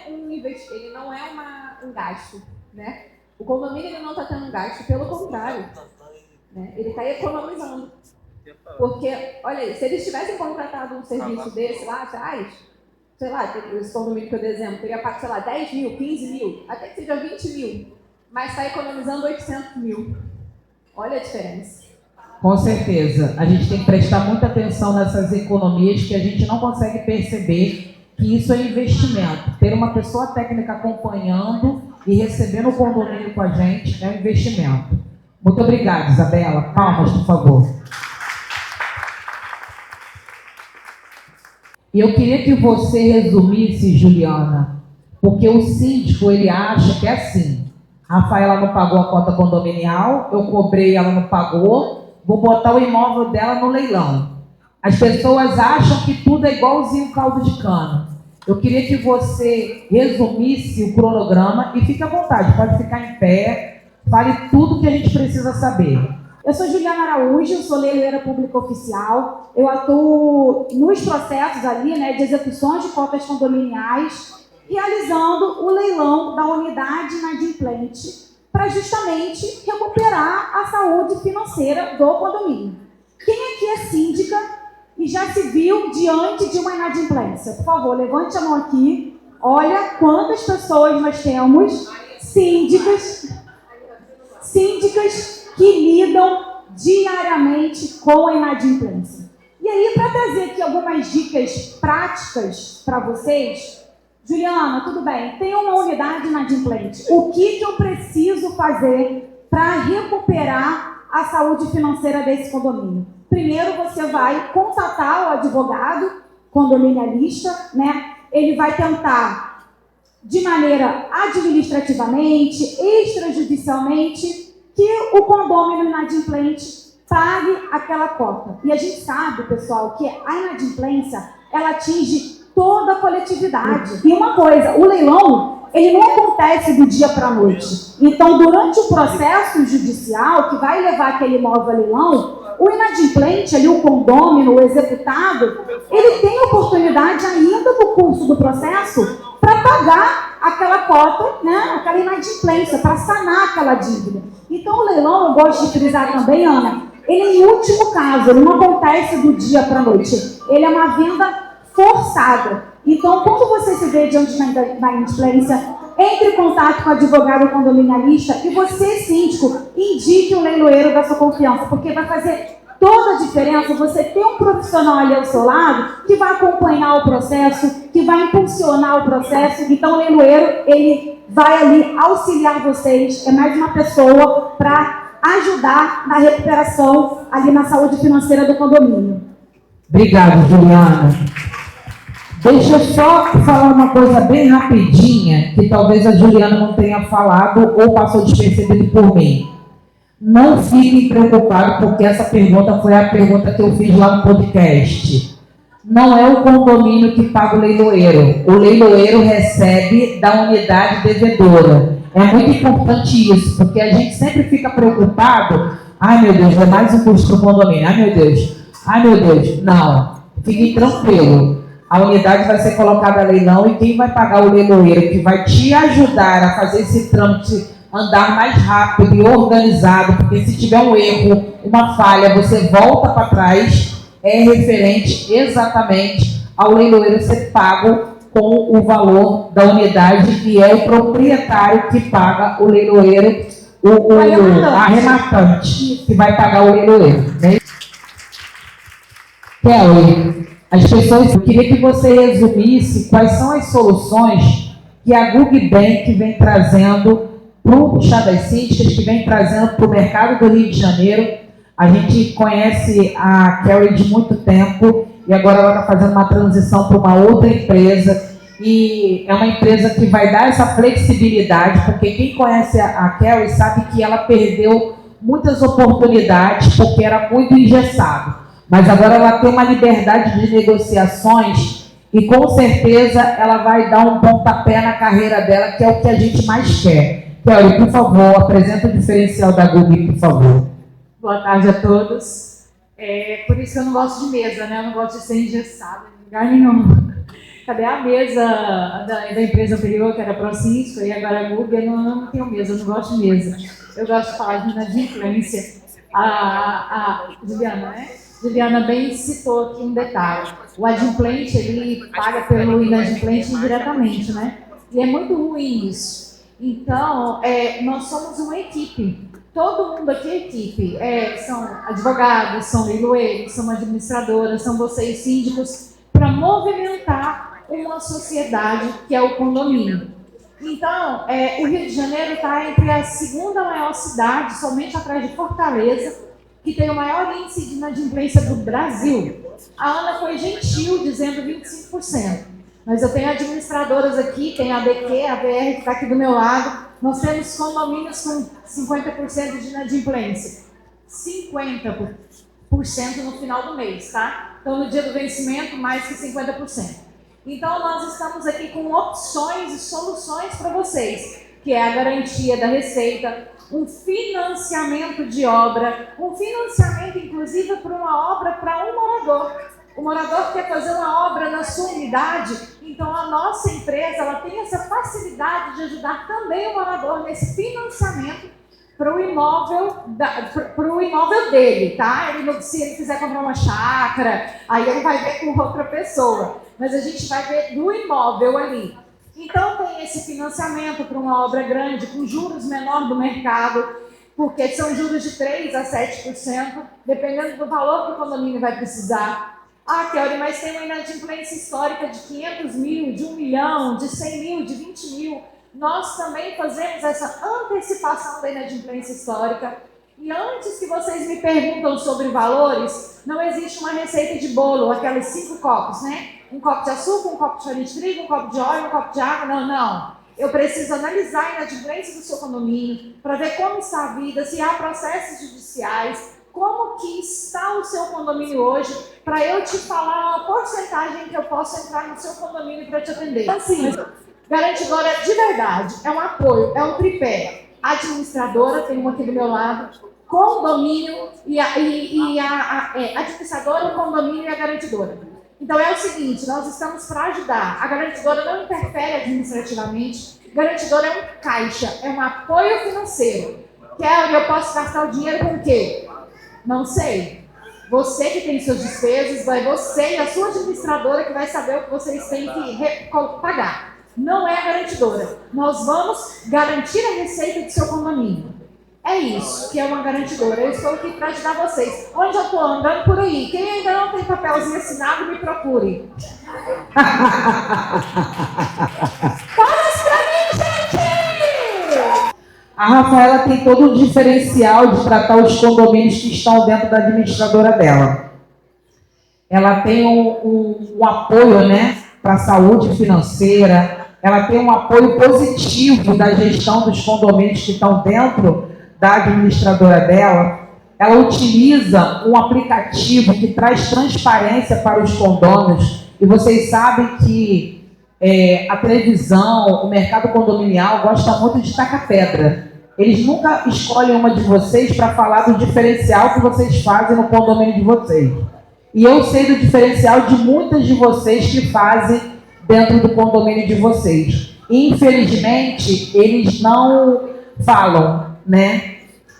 um gasto. Né? O condomínio ele não está tendo gasto, pelo contrário. Né? Ele está economizando. Porque, olha aí, se eles tivessem contratado um serviço desse lá atrás, sei lá, esse condomínio que eu dei exemplo, teria pago, sei lá, 10 mil, 15 mil, até que seja 20 mil, mas está economizando 800 mil. Olha a diferença. Com certeza. A gente tem que prestar muita atenção nessas economias que a gente não consegue perceber que isso é investimento. Ter uma pessoa técnica acompanhando e recebendo o condomínio com a gente é um investimento. Muito obrigada, Isabela. Palmas, por favor. E eu queria que você resumisse, Juliana, porque o síndico, ele acha que é assim. Rafaela não pagou a cota condominial, eu cobrei, ela não pagou, vou botar o imóvel dela no leilão. As pessoas acham que tudo é igualzinho caldo de cana. Eu queria que você resumisse o cronograma e fique à vontade, pode ficar em pé, fale tudo que a gente precisa saber. Eu sou Juliana Araújo, sou leiloeira pública oficial. Eu atuo nos processos ali, né, de execuções de cotas condominiais, realizando o leilão da unidade inadimplente para justamente recuperar a saúde financeira do condomínio. Quem aqui é síndica e já se viu diante de uma inadimplência? Por favor, levante a mão aqui. Olha quantas pessoas nós temos, síndicas que lidam diariamente com a inadimplência. E aí, para trazer aqui algumas dicas práticas para vocês, Juliana, tudo bem, tem uma unidade inadimplente. O que eu preciso fazer para recuperar a saúde financeira desse condomínio? Primeiro, você vai contatar o advogado condominialista, né? Ele vai tentar, de maneira administrativamente, extrajudicialmente, que o condômino inadimplente pague aquela cota. E a gente sabe, pessoal, que a inadimplência, ela atinge toda a coletividade. E uma coisa, o leilão, ele não acontece do dia para a noite. Então, durante o processo judicial, que vai levar aquele imóvel a leilão, o inadimplente, ali, o condômino, o executado, ele tem oportunidade ainda no curso do processo para pagar aquela cota, né, aquela inadimplência, para sanar aquela dívida. Então, o leilão, eu gosto de frisar também, Ana, ele é em último caso, ele não acontece do dia para a noite. Ele é uma venda forçada. Então, quando você se vê diante da inadimplência, entre em contato com o advogado condominialista e você, síndico, indique um leiloeiro da sua confiança, porque vai fazer toda a diferença você ter um profissional ali ao seu lado que vai acompanhar o processo, que vai impulsionar o processo. Então, o leiloeiro, ele vai ali auxiliar vocês, é mais uma pessoa para ajudar na recuperação ali na saúde financeira do condomínio. Obrigado, Juliana. Deixa eu só falar uma coisa bem rapidinha, que talvez a Juliana não tenha falado ou passou despercebido por mim. Não fiquem preocupados, porque essa pergunta foi a pergunta que eu fiz lá no podcast. Não é o condomínio que paga o leiloeiro. O leiloeiro recebe da unidade devedora. É muito importante isso, porque a gente sempre fica preocupado. Ai, meu Deus, é mais um custo para o condomínio. Ai, meu Deus. Ai, meu Deus. Não. Fiquem tranquilos. A unidade vai ser colocada a leilão e quem vai pagar o leiloeiro, que vai te ajudar a fazer esse trâmite andar mais rápido e organizado, porque se tiver um erro, uma falha, você volta para trás, é referente exatamente ao leiloeiro ser pago com o valor da unidade e é o proprietário que paga o leiloeiro, o arrematante que vai pagar o leiloeiro. Né? Kelly, as pessoas, eu queria que você resumisse quais são as soluções que a Google Bank vem trazendo para o Chá das Síndicas, que vem trazendo para o mercado do Rio de Janeiro. A gente conhece a Carrie de muito tempo e agora ela está fazendo uma transição para uma outra empresa e é uma empresa que vai dar essa flexibilidade, porque quem conhece a Carrie sabe que ela perdeu muitas oportunidades porque era muito engessado. Mas agora ela tem uma liberdade de negociações e com certeza ela vai dar um pontapé na carreira dela, que é o que a gente mais quer. Kelly, por favor, apresenta o diferencial da Google, por favor. Boa tarde a todos. Por isso que eu não gosto de mesa, né? Eu não gosto de ser engessada em lugar nenhum. Cadê a mesa da empresa anterior, que era ProCínsco, e agora é Google? Eu não tenho mesa, eu não gosto de mesa. Eu gosto de falar de inadimplência. A Juliana, né? Juliana bem citou aqui um detalhe. O adimplente, ele paga pelo inadimplente indiretamente, né? E é muito ruim isso. Então, nós somos uma equipe. Todo mundo aqui é equipe. São advogados, são leiloeiros, são administradoras, são vocês síndicos, para movimentar uma sociedade que é o condomínio. Então, o Rio de Janeiro está entre a segunda maior cidade, somente atrás de Fortaleza, que tem o maior índice de inadimplência do Brasil. A Ana foi gentil, dizendo 25%. Mas eu tenho administradoras aqui, tem a ADQ, a VR que está aqui do meu lado. Nós temos condomínios com 50% de inadimplência. 50% no final do mês, tá? Então, no dia do vencimento, mais que 50%. Então, nós estamos aqui com opções e soluções para vocês, que é a garantia da receita, um financiamento de obra, um financiamento, inclusive, para uma obra para um morador. O morador quer fazer uma obra na sua unidade, então a nossa empresa ela tem essa facilidade de ajudar também o morador nesse financiamento para o imóvel, dele, tá? Se ele quiser comprar uma chácara, aí ele vai ver com outra pessoa, mas a gente vai ver do imóvel ali. Então tem esse financiamento para uma obra grande, com juros menor do mercado, porque são juros de 3% a 7%, dependendo do valor que o condomínio vai precisar. Ah, Kelly, mas tem uma inadimplência histórica de 500 mil, de 1 milhão, de 100 mil, de 20 mil. Nós também fazemos essa antecipação da inadimplência histórica. E antes que vocês me perguntam sobre valores, não existe uma receita de bolo, aqueles 5 copos, né? Um copo de açúcar, um copo de farinha de trigo, um copo de óleo, um copo de água. Não. Eu preciso analisar a inadimplência do seu condomínio para ver como está a vida, se há processos judiciais, como que está o seu condomínio hoje, para eu te falar uma porcentagem que eu posso entrar no seu condomínio para te atender. Assim, garantidora de verdade, é um apoio, é um tripé. Administradora, tem uma aqui do meu lado, condomínio administradora, o condomínio e a garantidora. Então é o seguinte, nós estamos para ajudar. A garantidora não interfere administrativamente, garantidora é um caixa, é um apoio financeiro. Kelly, eu posso gastar o dinheiro com o quê? Não sei. Você que tem suas despesas, vai você e a sua administradora que vai saber o que vocês têm que pagar. Não é a garantidora. Nós vamos garantir a receita do seu condomínio. É isso que é uma garantidora. Eu estou aqui para ajudar vocês. Onde eu estou andando por aí? Quem ainda não tem papelzinho assinado, me procure. Palmas para mim, gente! A Rafaela tem todo um diferencial de tratar os condomínios que estão dentro da administradora dela. Ela tem um apoio, né, para a saúde financeira, ela tem um apoio positivo da gestão dos condomínios que estão dentro da administradora dela. Ela utiliza um aplicativo que traz transparência para os condôminos, e vocês sabem que a televisão, o mercado condominial gosta muito de tacar pedra. Eles nunca escolhem uma de vocês para falar do diferencial que vocês fazem no condomínio de vocês. E eu sei do diferencial de muitas de vocês que fazem dentro do condomínio de vocês. Infelizmente, eles não falam, né?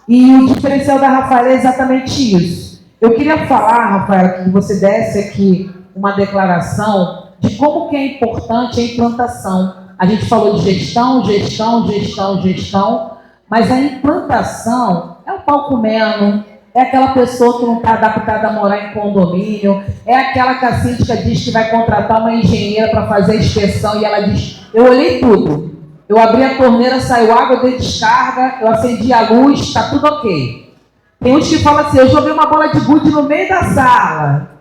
E o diferencial da Rafaela é exatamente isso. Eu queria falar, Rafaela, que você desse aqui uma declaração de como que é importante a implantação. A gente falou de gestão, mas a implantação é o pau comendo, é aquela pessoa que não está adaptada a morar em condomínio, é aquela que a síndica diz que vai contratar uma engenheira para fazer a inspeção e ela diz, eu olhei tudo, eu abri a torneira, saiu água, eu dei descarga, eu acendi a luz, está tudo ok. Tem uns que falam assim, eu joguei uma bola de gude no meio da sala.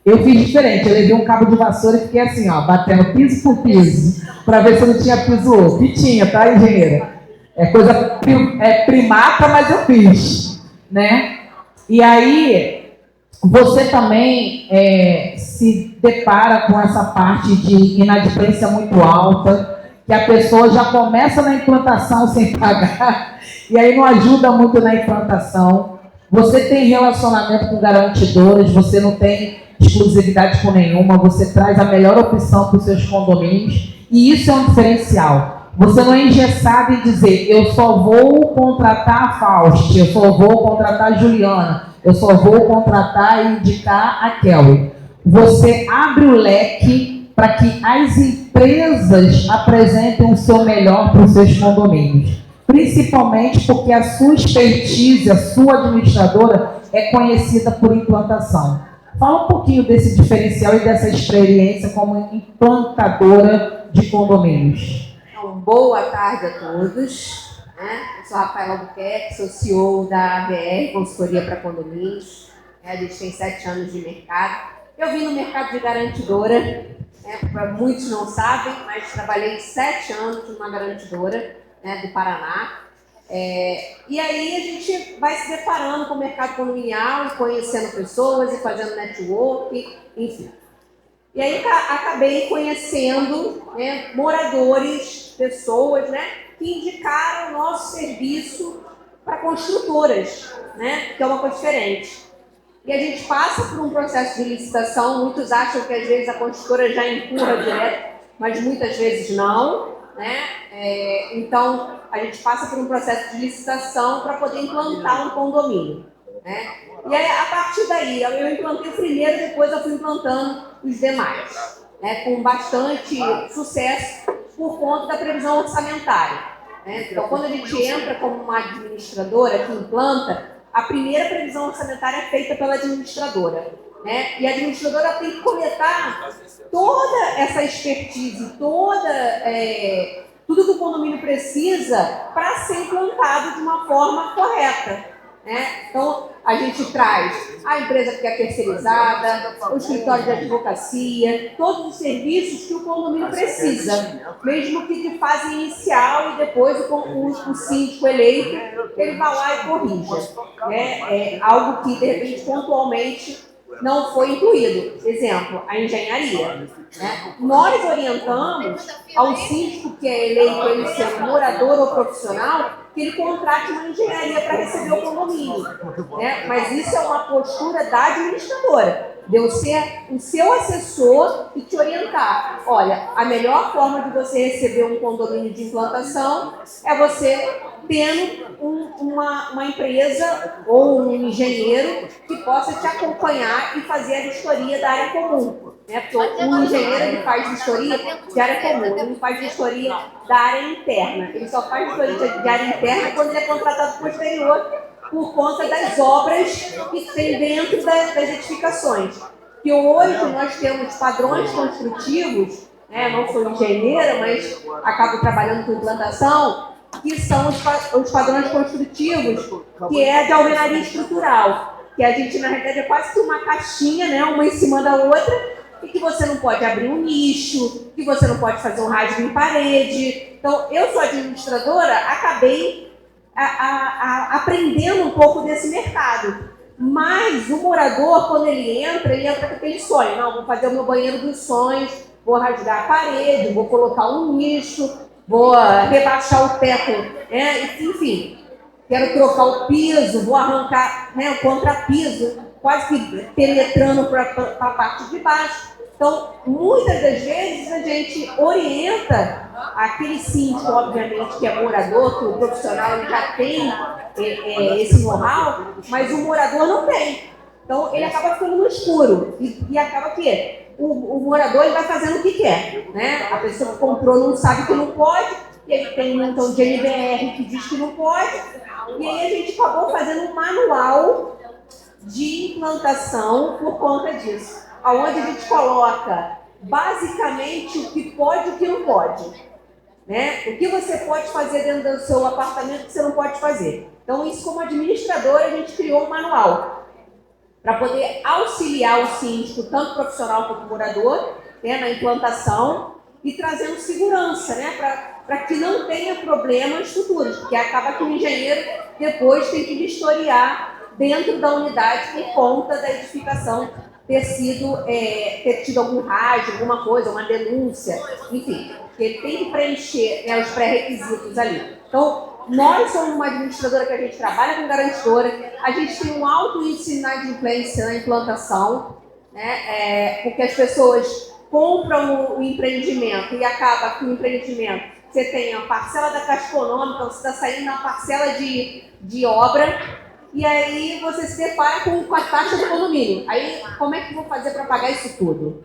Eu fiz diferente, eu levei um cabo de vassoura e fiquei assim, ó, batendo piso por piso, para ver se não tinha piso outro. E tinha, tá, engenheira? É coisa primata, mas eu fiz, né? E aí, você também se depara com essa parte de inadimplência muito alta, que a pessoa já começa na implantação sem pagar, e aí não ajuda muito na implantação. Você tem relacionamento com garantidoras, você não tem exclusividade com nenhuma, você traz a melhor opção para os seus condomínios, e isso é um diferencial. Você não é engessado em dizer, eu só vou contratar a Fausto, eu só vou contratar a Juliana, eu só vou contratar e indicar a Kelly. Você abre o leque para que as empresas apresentem o seu melhor para os seus condomínios. Principalmente porque a sua expertise, a sua administradora, é conhecida por implantação. Fala um pouquinho desse diferencial e dessa experiência como implantadora de condomínios. Então, boa tarde a todos. Eu sou a Rafaela Albuquerque, sou CEO da ABR, consultoria para condomínios. A gente tem 7 anos de mercado. Eu vim no mercado de garantidora, muitos não sabem, mas trabalhei 7 anos numa garantidora do Paraná. E aí a gente vai se deparando com o mercado condominial e conhecendo pessoas e fazendo network, enfim. E aí acabei conhecendo moradores, pessoas que indicaram o nosso serviço para construtoras, que é uma coisa diferente. E a gente passa por um processo de licitação, muitos acham que às vezes a construtora já empurra direto, mas muitas vezes não. Então, a gente passa por um processo de licitação para poder implantar um condomínio. E aí, a partir daí, eu implantei o primeiro, depois eu fui implantando os demais, com bastante sucesso por conta da previsão orçamentária. Então, quando a gente entra como uma administradora que implanta, a primeira previsão orçamentária é feita pela administradora. E a administradora tem que coletar toda essa expertise, tudo que o condomínio precisa para ser implantado de uma forma correta. Então, a gente traz a empresa que é terceirizada, o escritório de advocacia, todos os serviços que o condomínio precisa, mesmo que de fase inicial e depois o síndico eleito, ele vai lá e corrige. É algo que, de repente, pontualmente, não foi incluído. Exemplo, a engenharia. Nós orientamos ao síndico que é eleito, ele sendo morador ou profissional, que ele contrate uma engenharia para receber o condomínio. Mas isso é uma postura da administradora, de eu ser o seu assessor e te orientar. Olha, a melhor forma de você receber um condomínio de implantação é você tendo uma empresa ou um engenheiro que possa te acompanhar e fazer a vistoria da área comum. Porque um engenheiro ele faz vistoria de área comum, ele não faz vistoria da área interna. Ele só faz vistoria de área interna quando ele é contratado posterior por conta das obras que tem dentro das edificações. Que hoje nós temos padrões construtivos, não sou engenheira, mas acabo trabalhando com implantação, que são os padrões construtivos, que é de alvenaria estrutural, que a gente, na realidade, é quase que uma caixinha, uma em cima da outra, e que você não pode abrir um nicho, que você não pode fazer um rasgo em parede. Então, eu sou administradora, acabei aprendendo um pouco desse mercado. Mas o morador, quando ele entra com aquele sonho. Não, vou fazer o meu banheiro dos sonhos, vou rasgar a parede, vou colocar um nicho, vou rebaixar o teto, enfim, quero trocar o piso, vou arrancar o contrapiso, quase que penetrando para a parte de baixo. Então, muitas das vezes a gente orienta aquele síndico, obviamente, que é morador, que o profissional ele já tem esse know-how, mas o morador não tem. Então, ele acaba ficando no escuro e acaba que o morador ele vai fazendo o que quer. A pessoa que comprou não sabe que não pode, e ele tem um montão de NBR que diz que não pode, e aí a gente acabou fazendo um manual de implantação por conta disso, onde a gente coloca basicamente o que pode e o que não pode. O que você pode fazer dentro do seu apartamento que você não pode fazer. Então, isso como administradora, a gente criou um manual para poder auxiliar o síndico, tanto profissional quanto morador, na implantação e trazendo segurança, para que não tenha problemas futuros, porque acaba que o engenheiro depois tem que vistoriar dentro da unidade por conta da edificação ter tido algum rasgo, alguma coisa, uma denúncia, enfim, ele tem que preencher os pré-requisitos ali. Então, nós somos uma administradora que a gente trabalha com garantidora, a gente tem um alto índice de inadimplência na implantação, né? Porque as pessoas compram o empreendimento e acaba que o empreendimento, você tem a parcela da Caixa Econômica, você está saindo na parcela de obra, e aí você se depara com a taxa do condomínio. Aí, como é que eu vou fazer para pagar isso tudo?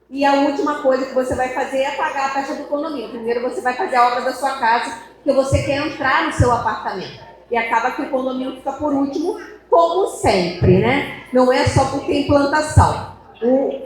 E a última coisa que você vai fazer é pagar a taxa do condomínio. Primeiro você vai fazer a obra da sua casa, porque você quer entrar no seu apartamento. E acaba que o condomínio fica por último, como sempre, né? Não é só porque tem implantação.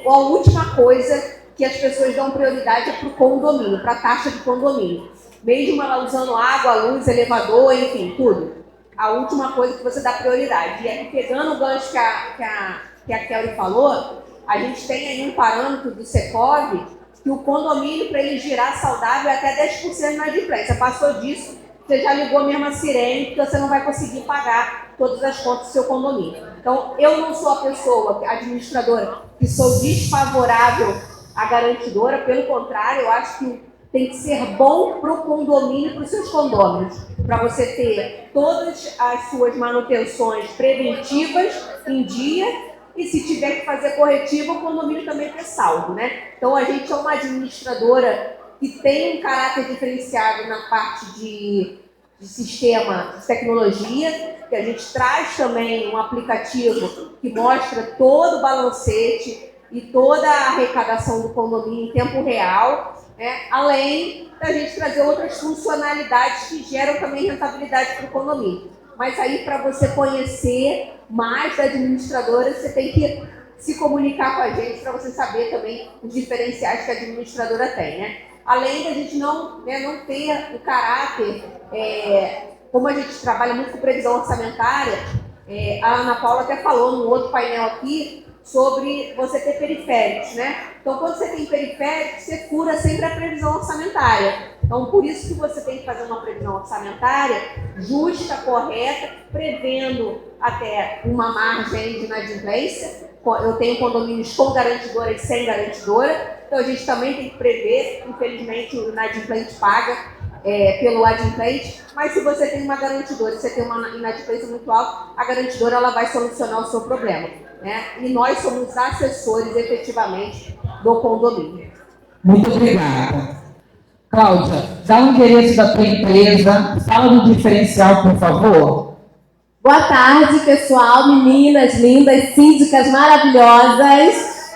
A última coisa que as pessoas dão prioridade é para o condomínio, para a taxa de condomínio. Mesmo ela usando água, luz, elevador, enfim, tudo. A última coisa que você dá prioridade. E aí, pegando o gancho que a Kelly falou, a gente tem aí um parâmetro do Secov que o condomínio, para ele girar saudável, é até 10% de inadimplência. Passou disso, você já ligou mesmo a sirene, porque você não vai conseguir pagar todas as contas do seu condomínio. Então, eu não sou a pessoa, a administradora, que sou desfavorável à garantidora, pelo contrário, eu acho que tem que ser bom para o condomínio, para os seus condôminos, para você ter todas as suas manutenções preventivas em dia, e se tiver que fazer corretivo, o condomínio também tem saldo, né? Então, a gente é uma administradora que tem um caráter diferenciado na parte de sistema de tecnologia, que a gente traz também um aplicativo que mostra todo o balancete e toda a arrecadação do condomínio em tempo real, né? Além da gente trazer outras funcionalidades que geram também rentabilidade para o condomínio. Mas aí, para você conhecer mais da administradora, você tem que se comunicar com a gente para você saber também os diferenciais que a administradora tem, né? Além da gente não ter o caráter, como a gente trabalha muito com previsão orçamentária, a Ana Paula até falou no outro painel aqui sobre você ter periféricos, né? Então, quando você tem periféricos, você cura sempre a previsão orçamentária. Então, por isso que você tem que fazer uma previsão orçamentária justa, correta, prevendo até uma margem de inadimplência. Eu tenho condomínios com garantidora e sem garantidora, então a gente também tem que prever. Infelizmente, o inadimplente paga pelo adimplente, mas se você tem uma garantidora e você tem uma inadimplência muito alta, a garantidora ela vai solucionar o seu problema, né? E nós somos assessores, efetivamente, do condomínio. Muito obrigada. Cláudia, dá o endereço da tua empresa, fala do diferencial, por favor. Boa tarde, pessoal, meninas lindas, síndicas maravilhosas.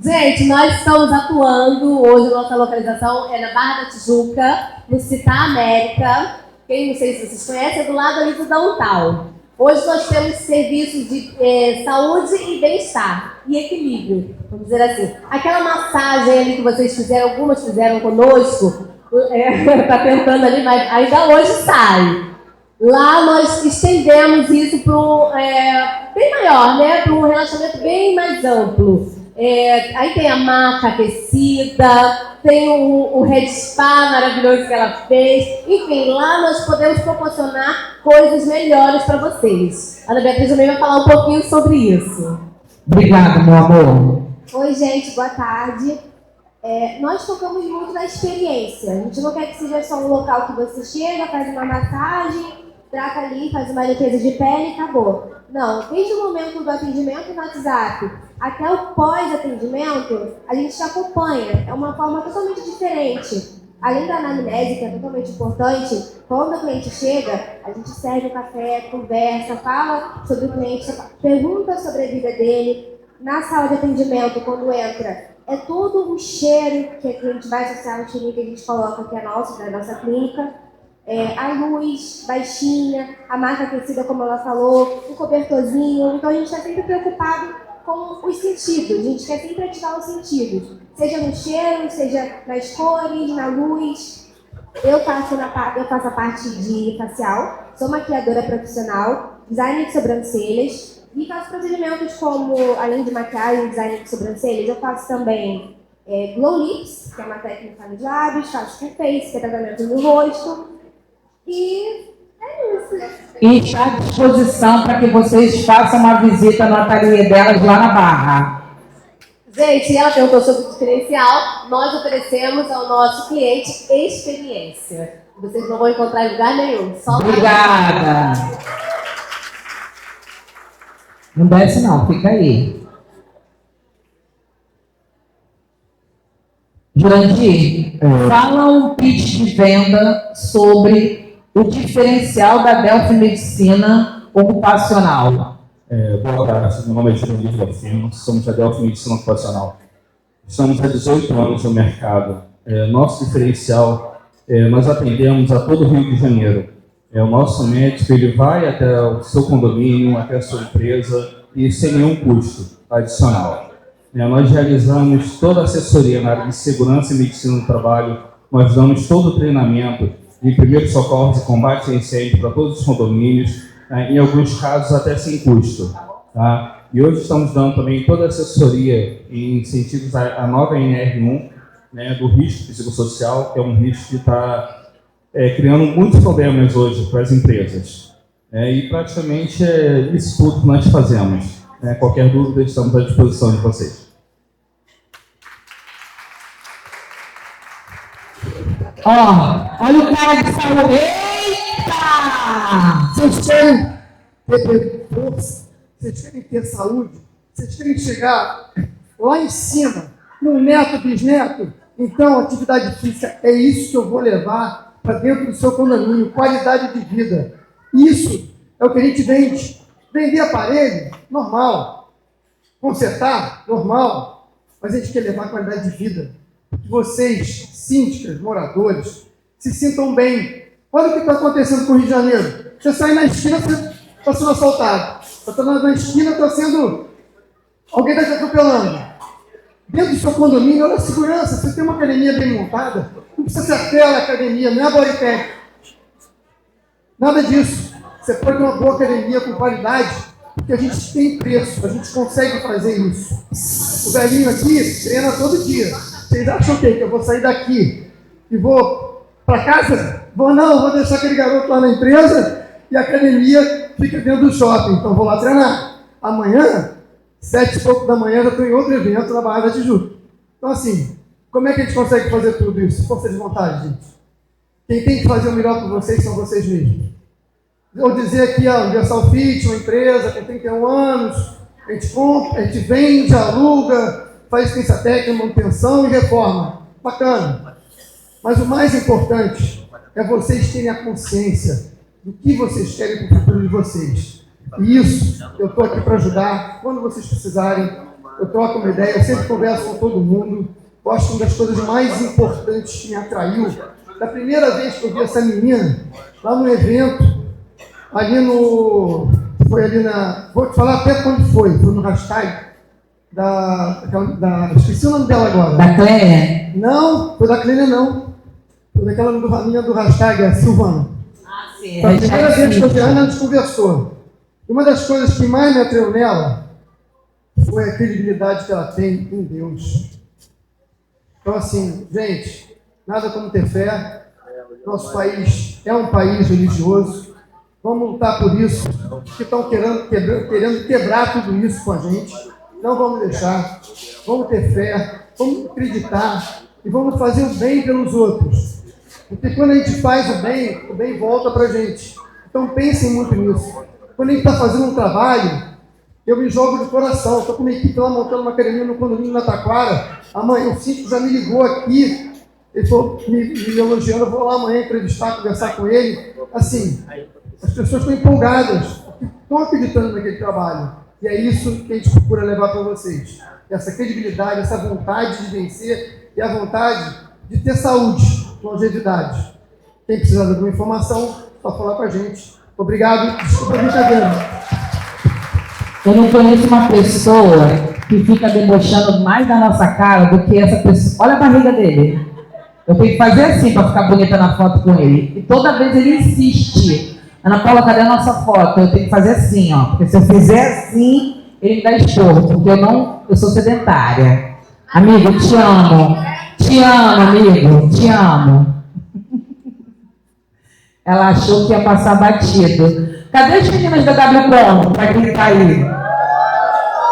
Gente, nós estamos atuando hoje, nossa localização é na Barra da Tijuca, no Citar América. Quem não sei se vocês conhecem, é do lado ali do Downtown. Hoje nós temos serviços de saúde e bem-estar e equilíbrio, vamos dizer assim. Aquela massagem ali que vocês fizeram, algumas fizeram conosco, está tentando ali, mas ainda hoje sai. Lá nós estendemos isso para bem maior, né? Para um relaxamento bem mais amplo. Aí tem a maca aquecida, tem o Red Spa maravilhoso que ela fez. Enfim, lá nós podemos proporcionar coisas melhores para vocês. A Ana Beatriz também vai falar um pouquinho sobre isso. Obrigado, meu amor. Oi, gente, boa tarde. Nós focamos muito na experiência. A gente não quer que seja só um local que você chega, faz uma massagem, trata ali, faz uma limpeza de pele e acabou. Não, desde o momento do atendimento no WhatsApp até o pós-atendimento, a gente te acompanha. É uma forma totalmente diferente. Além da anamnese, que é totalmente importante, quando o cliente chega, a gente serve o café, conversa, fala sobre o cliente, pergunta sobre a vida dele. Na sala de atendimento, quando entra, é todo um cheiro que a gente vai associar ao cheirinho que a gente coloca, que é nosso, da nossa clínica. A luz baixinha, a maca aquecida, como ela falou, um cobertorzinho. Então a gente está sempre preocupado com os sentidos. A gente quer sempre ativar os sentidos. Seja no cheiro, seja nas cores, na luz. Eu faço a parte de facial, sou maquiadora profissional, designer de sobrancelhas e faço procedimentos como, além de maquiagem e design de sobrancelhas, eu faço também glow lips, que é uma técnica nos lábios, faço full face, que é tratamento no rosto. E é isso. E está à disposição para que vocês façam uma visita no ateliê delas lá na Barra. Gente, ela perguntou sobre o diferencial. Nós oferecemos ao nosso cliente experiência. Vocês não vão encontrar em lugar nenhum. Só obrigada. Não desce não, fica aí. Jurandir, fala um pitch de venda sobre o diferencial da Delphi Medicina Ocupacional. Boa tarde, meu nome é Jurandir Delfino, somos da Delphi Medicina Ocupacional. Estamos há 18 anos no mercado. Nosso diferencial, nós atendemos a todo o Rio de Janeiro. O nosso médico ele vai até o seu condomínio, até a sua empresa e sem nenhum custo adicional. Nós realizamos toda a assessoria na área de segurança e medicina do trabalho, nós damos todo o treinamento de primeiros socorros e combate a incêndio para todos os condomínios, em alguns casos até sem custo. Tá? E hoje estamos dando também toda a assessoria em incentivos à nova NR1, do risco psicossocial, que é um risco que está criando muitos problemas hoje para as empresas. E praticamente é isso tudo que nós fazemos. Qualquer dúvida, estamos à disposição de vocês. Olha o cara de saúde. Eita! Vocês querem ter força, vocês querem ter saúde, vocês querem chegar lá em cima, no neto, bisneto. Então, atividade física é isso que eu vou levar para dentro do seu condomínio, qualidade de vida. Isso é o que a gente vende. Vender aparelho, normal. Consertar, normal. Mas a gente quer levar qualidade de vida. Que vocês, síndicas, moradores, se sintam bem. Olha o que está acontecendo com o Rio de Janeiro. Você sai na esquina, você está sendo assaltado. Você está na esquina, está sendo... Alguém está te atropelando. Dentro do seu condomínio, olha a segurança. Você tem uma academia bem montada, não precisa ser aquela academia, não é a Bodytech. Nada disso. Você pode ter uma boa academia com qualidade, porque a gente tem preço, a gente consegue fazer isso. O velhinho aqui treina todo dia. Vocês acham o quê? Que eu vou sair daqui e vou para casa? Vou deixar aquele garoto lá na empresa e a academia fica dentro do shopping. Então vou lá treinar. Amanhã, 7h da manhã, já estou em outro evento na Barra da Tijuca. Então assim, como é que a gente consegue fazer tudo isso? Força de vontade, gente. Quem tem que fazer o melhor por vocês são vocês mesmos. Vou dizer aqui, a Universal Fit, uma empresa com 31 anos, a gente compra, a gente vende, aluga, faz assistência técnica, manutenção e reforma. Bacana. Mas o mais importante é vocês terem a consciência do que vocês querem para o futuro de vocês. E isso, eu estou aqui para ajudar. Quando vocês precisarem, eu troco uma ideia, eu sempre converso com todo mundo. Eu acho que uma das coisas mais importantes que me atraiu, da primeira vez que eu vi essa menina, lá no evento, foi ali na... Vou te falar até quando foi no hashtag esqueci o nome dela agora. Da Cléia? Não, foi da Cléia não. Foi daquela menina do hashtag, a Silvana. Sim. Foi a primeira vez que eu vi a Ana, a gente conversou. E uma das coisas que mais me atraiu nela foi a credibilidade que ela tem em Deus. Então assim, gente, nada como ter fé. Nosso país é um país religioso. Vamos lutar por isso, que estão querendo quebrar tudo isso com a gente. Não vamos deixar. Vamos ter fé, vamos acreditar e vamos fazer o bem pelos outros. Porque quando a gente faz o bem volta para a gente. Então pensem muito nisso. Quando a gente está fazendo um trabalho, eu me jogo de coração. Estou com uma equipe lá montando uma academia no condomínio na Taquara. Amanhã o síndico já me ligou aqui. Ele falou, me elogiando, eu vou lá amanhã entrevistar, conversar com ele. Assim, as pessoas estão empolgadas, estão acreditando naquele trabalho. E é isso que a gente procura levar para vocês. Essa credibilidade, essa vontade de vencer e a vontade de ter saúde, longevidade. Quem precisar de alguma informação, só falar com a gente. Obrigado. Desculpa a brincadeira. Eu não conheço uma pessoa que fica debochando mais da nossa cara do que essa pessoa. Olha a barriga dele. Eu tenho que fazer assim para ficar bonita na foto com ele. E toda vez ele insiste. Ana Paula, cadê a nossa foto? Eu tenho que fazer assim, ó. Porque se eu fizer assim, ele me dá esporro. Porque eu sou sedentária. Amigo, te amo. Te amo, amigo. Te amo. Ela achou que ia passar batido. Cadê as meninas da WCOM para gritar aí?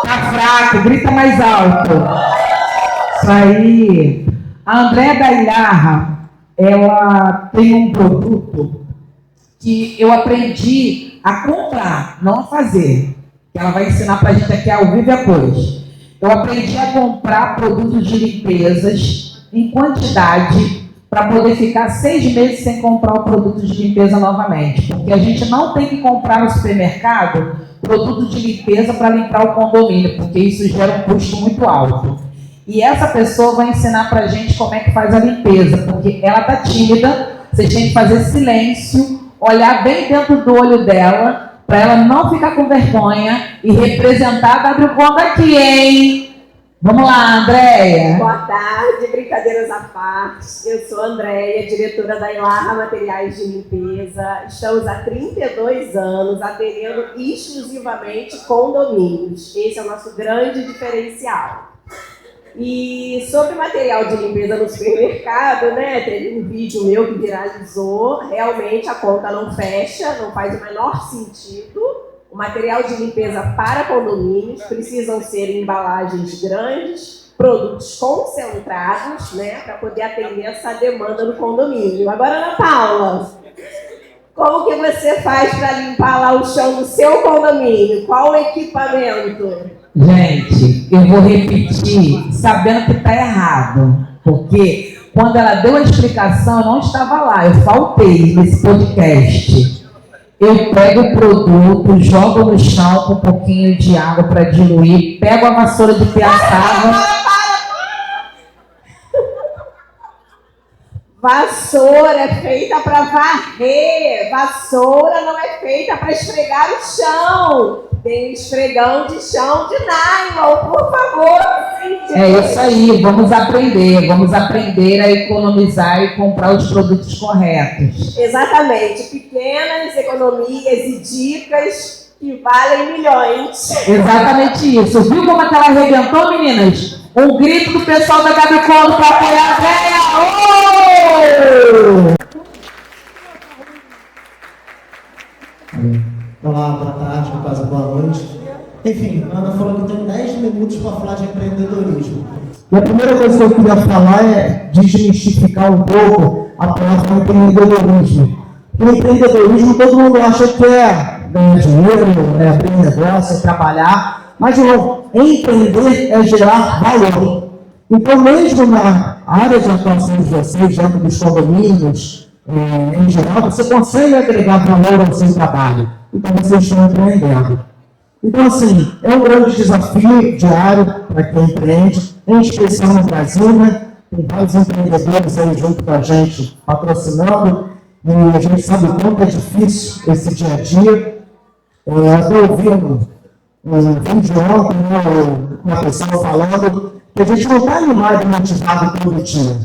Tá fraco, grita mais alto. Isso aí. A Andréa da Ilharra, ela tem um produto que eu aprendi a comprar, não a fazer. que ela vai ensinar para a gente aqui ao vivo e depois. Eu aprendi a comprar produtos de limpezas em quantidade para poder ficar 6 meses sem comprar o produto de limpeza novamente. Porque a gente não tem que comprar no supermercado produto de limpeza para limpar o condomínio, porque isso gera um custo muito alto. E essa pessoa vai ensinar para a gente como é que faz a limpeza, porque ela está tímida, vocês têm que fazer silêncio, olhar bem dentro do olho dela, para ela não ficar com vergonha e representar a W Conta aqui, hein? Vamos lá, Andréia. Boa tarde, brincadeiras à parte. Eu sou a Andréia, diretora da Ilarra Materiais de Limpeza. Estamos há 32 anos atendendo exclusivamente condomínios. Esse é o nosso grande diferencial. E sobre material de limpeza no supermercado, né, teve um vídeo meu que viralizou. Realmente a conta não fecha, não faz o menor sentido. O material de limpeza para condomínios precisam ser embalagens grandes, produtos concentrados, né, para poder atender essa demanda no condomínio. Agora, Ana Paula, como que você faz para limpar lá o chão do seu condomínio? Qual o equipamento? Gente, eu vou repetir sabendo que está errado, porque quando ela deu a explicação, eu não estava lá, eu faltei nesse podcast. Eu pego o produto, jogo no chão com um pouquinho de água para diluir, pego a vassoura de piaçava. Vassoura é feita para varrer, vassoura não é feita para esfregar o chão. Tem um esfregão de chão de nylon, por favor. É isso aí, vamos aprender a economizar e comprar os produtos corretos. Exatamente, pequenas economias e dicas que valem milhões. Exatamente isso. Viu como é que ela arrebentou, meninas? Um grito do pessoal da Gabi Conta para apoiar a véia. Olá, boa tarde, quase boa noite. Enfim, a Ana falou que tem 10 minutos para falar de empreendedorismo. E a primeira coisa que eu queria falar é desmistificar um pouco a palavra empreendedorismo. O empreendedorismo todo mundo acha que é ganhar dinheiro, é abrir negócio, é trabalhar, mas não, empreender é gerar valor. Então, mesmo na área de atuação de vocês, dentro dos condomínios, em geral, você consegue agregar valor ao seu trabalho. Então, vocês estão empreendendo. Então, assim, é um grande desafio diário para quem empreende, em especial no Brasil, né? Tem vários empreendedores aí junto com a gente, patrocinando, e a gente sabe o quanto é difícil esse dia a dia. Eu estou ouvindo um vídeo ontem, né, uma pessoa falando que a gente não está animado e motivado todo dia.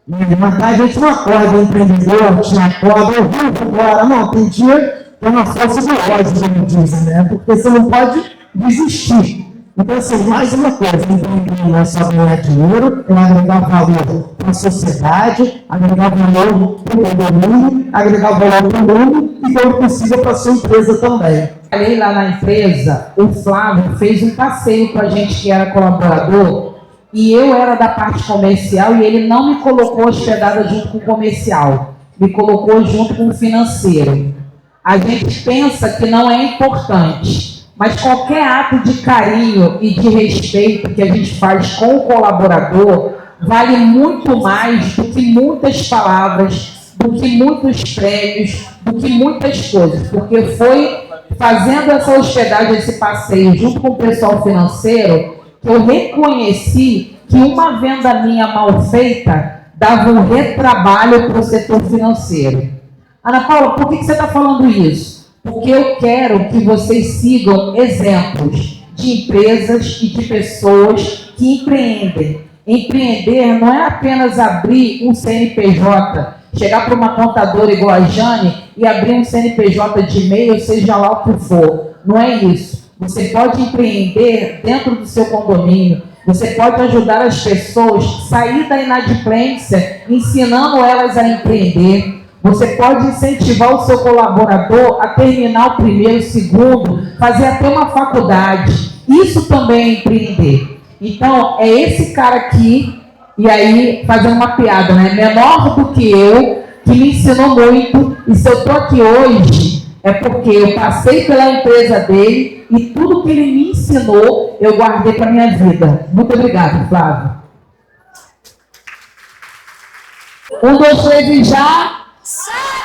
Mas a gente não acorda, o empreendedor te acorda, eu vou embora. Não, tem dia que é uma força de ódio, como dizem, né? Porque você não pode desistir. Então, assim, mais uma coisa, empreender não é só ganhar dinheiro, é agregar valor para a sociedade, agregar valor para o condomínio, agregar valor para o mundo e, quando possível, para a sua empresa também. Falei lá na empresa, o Flávio fez um passeio com a gente que era colaborador, e eu era da parte comercial e ele não me colocou hospedada junto com o comercial, me colocou junto com o financeiro. A gente pensa que não é importante, mas qualquer ato de carinho e de respeito que a gente faz com o colaborador vale muito mais do que muitas palavras, do que muitos prêmios, do que muitas coisas, porque foi fazendo essa hospedagem, esse passeio junto com o pessoal financeiro, que eu reconheci que uma venda minha mal feita dava um retrabalho para o setor financeiro. Ana Paula, por que você está falando isso? Porque eu quero que vocês sigam exemplos de empresas e de pessoas que empreendem. Empreender não é apenas abrir um CNPJ, chegar para uma contadora igual a Jane e abrir um CNPJ de e-mail, seja lá o que for. Não é isso. Você pode empreender dentro do seu condomínio. Você pode ajudar as pessoas a sair da inadimplência, ensinando elas a empreender. Você pode incentivar o seu colaborador a terminar o primeiro, o segundo, fazer até uma faculdade. Isso também é empreender. Então, é esse cara aqui, e aí, fazendo uma piada, né? Menor do que eu, que me ensinou muito, e se eu estou aqui hoje, é porque eu passei pela empresa dele e tudo que ele me ensinou, eu guardei para minha vida. Muito obrigado, Flávio. 1, 2, 3 e já. Chama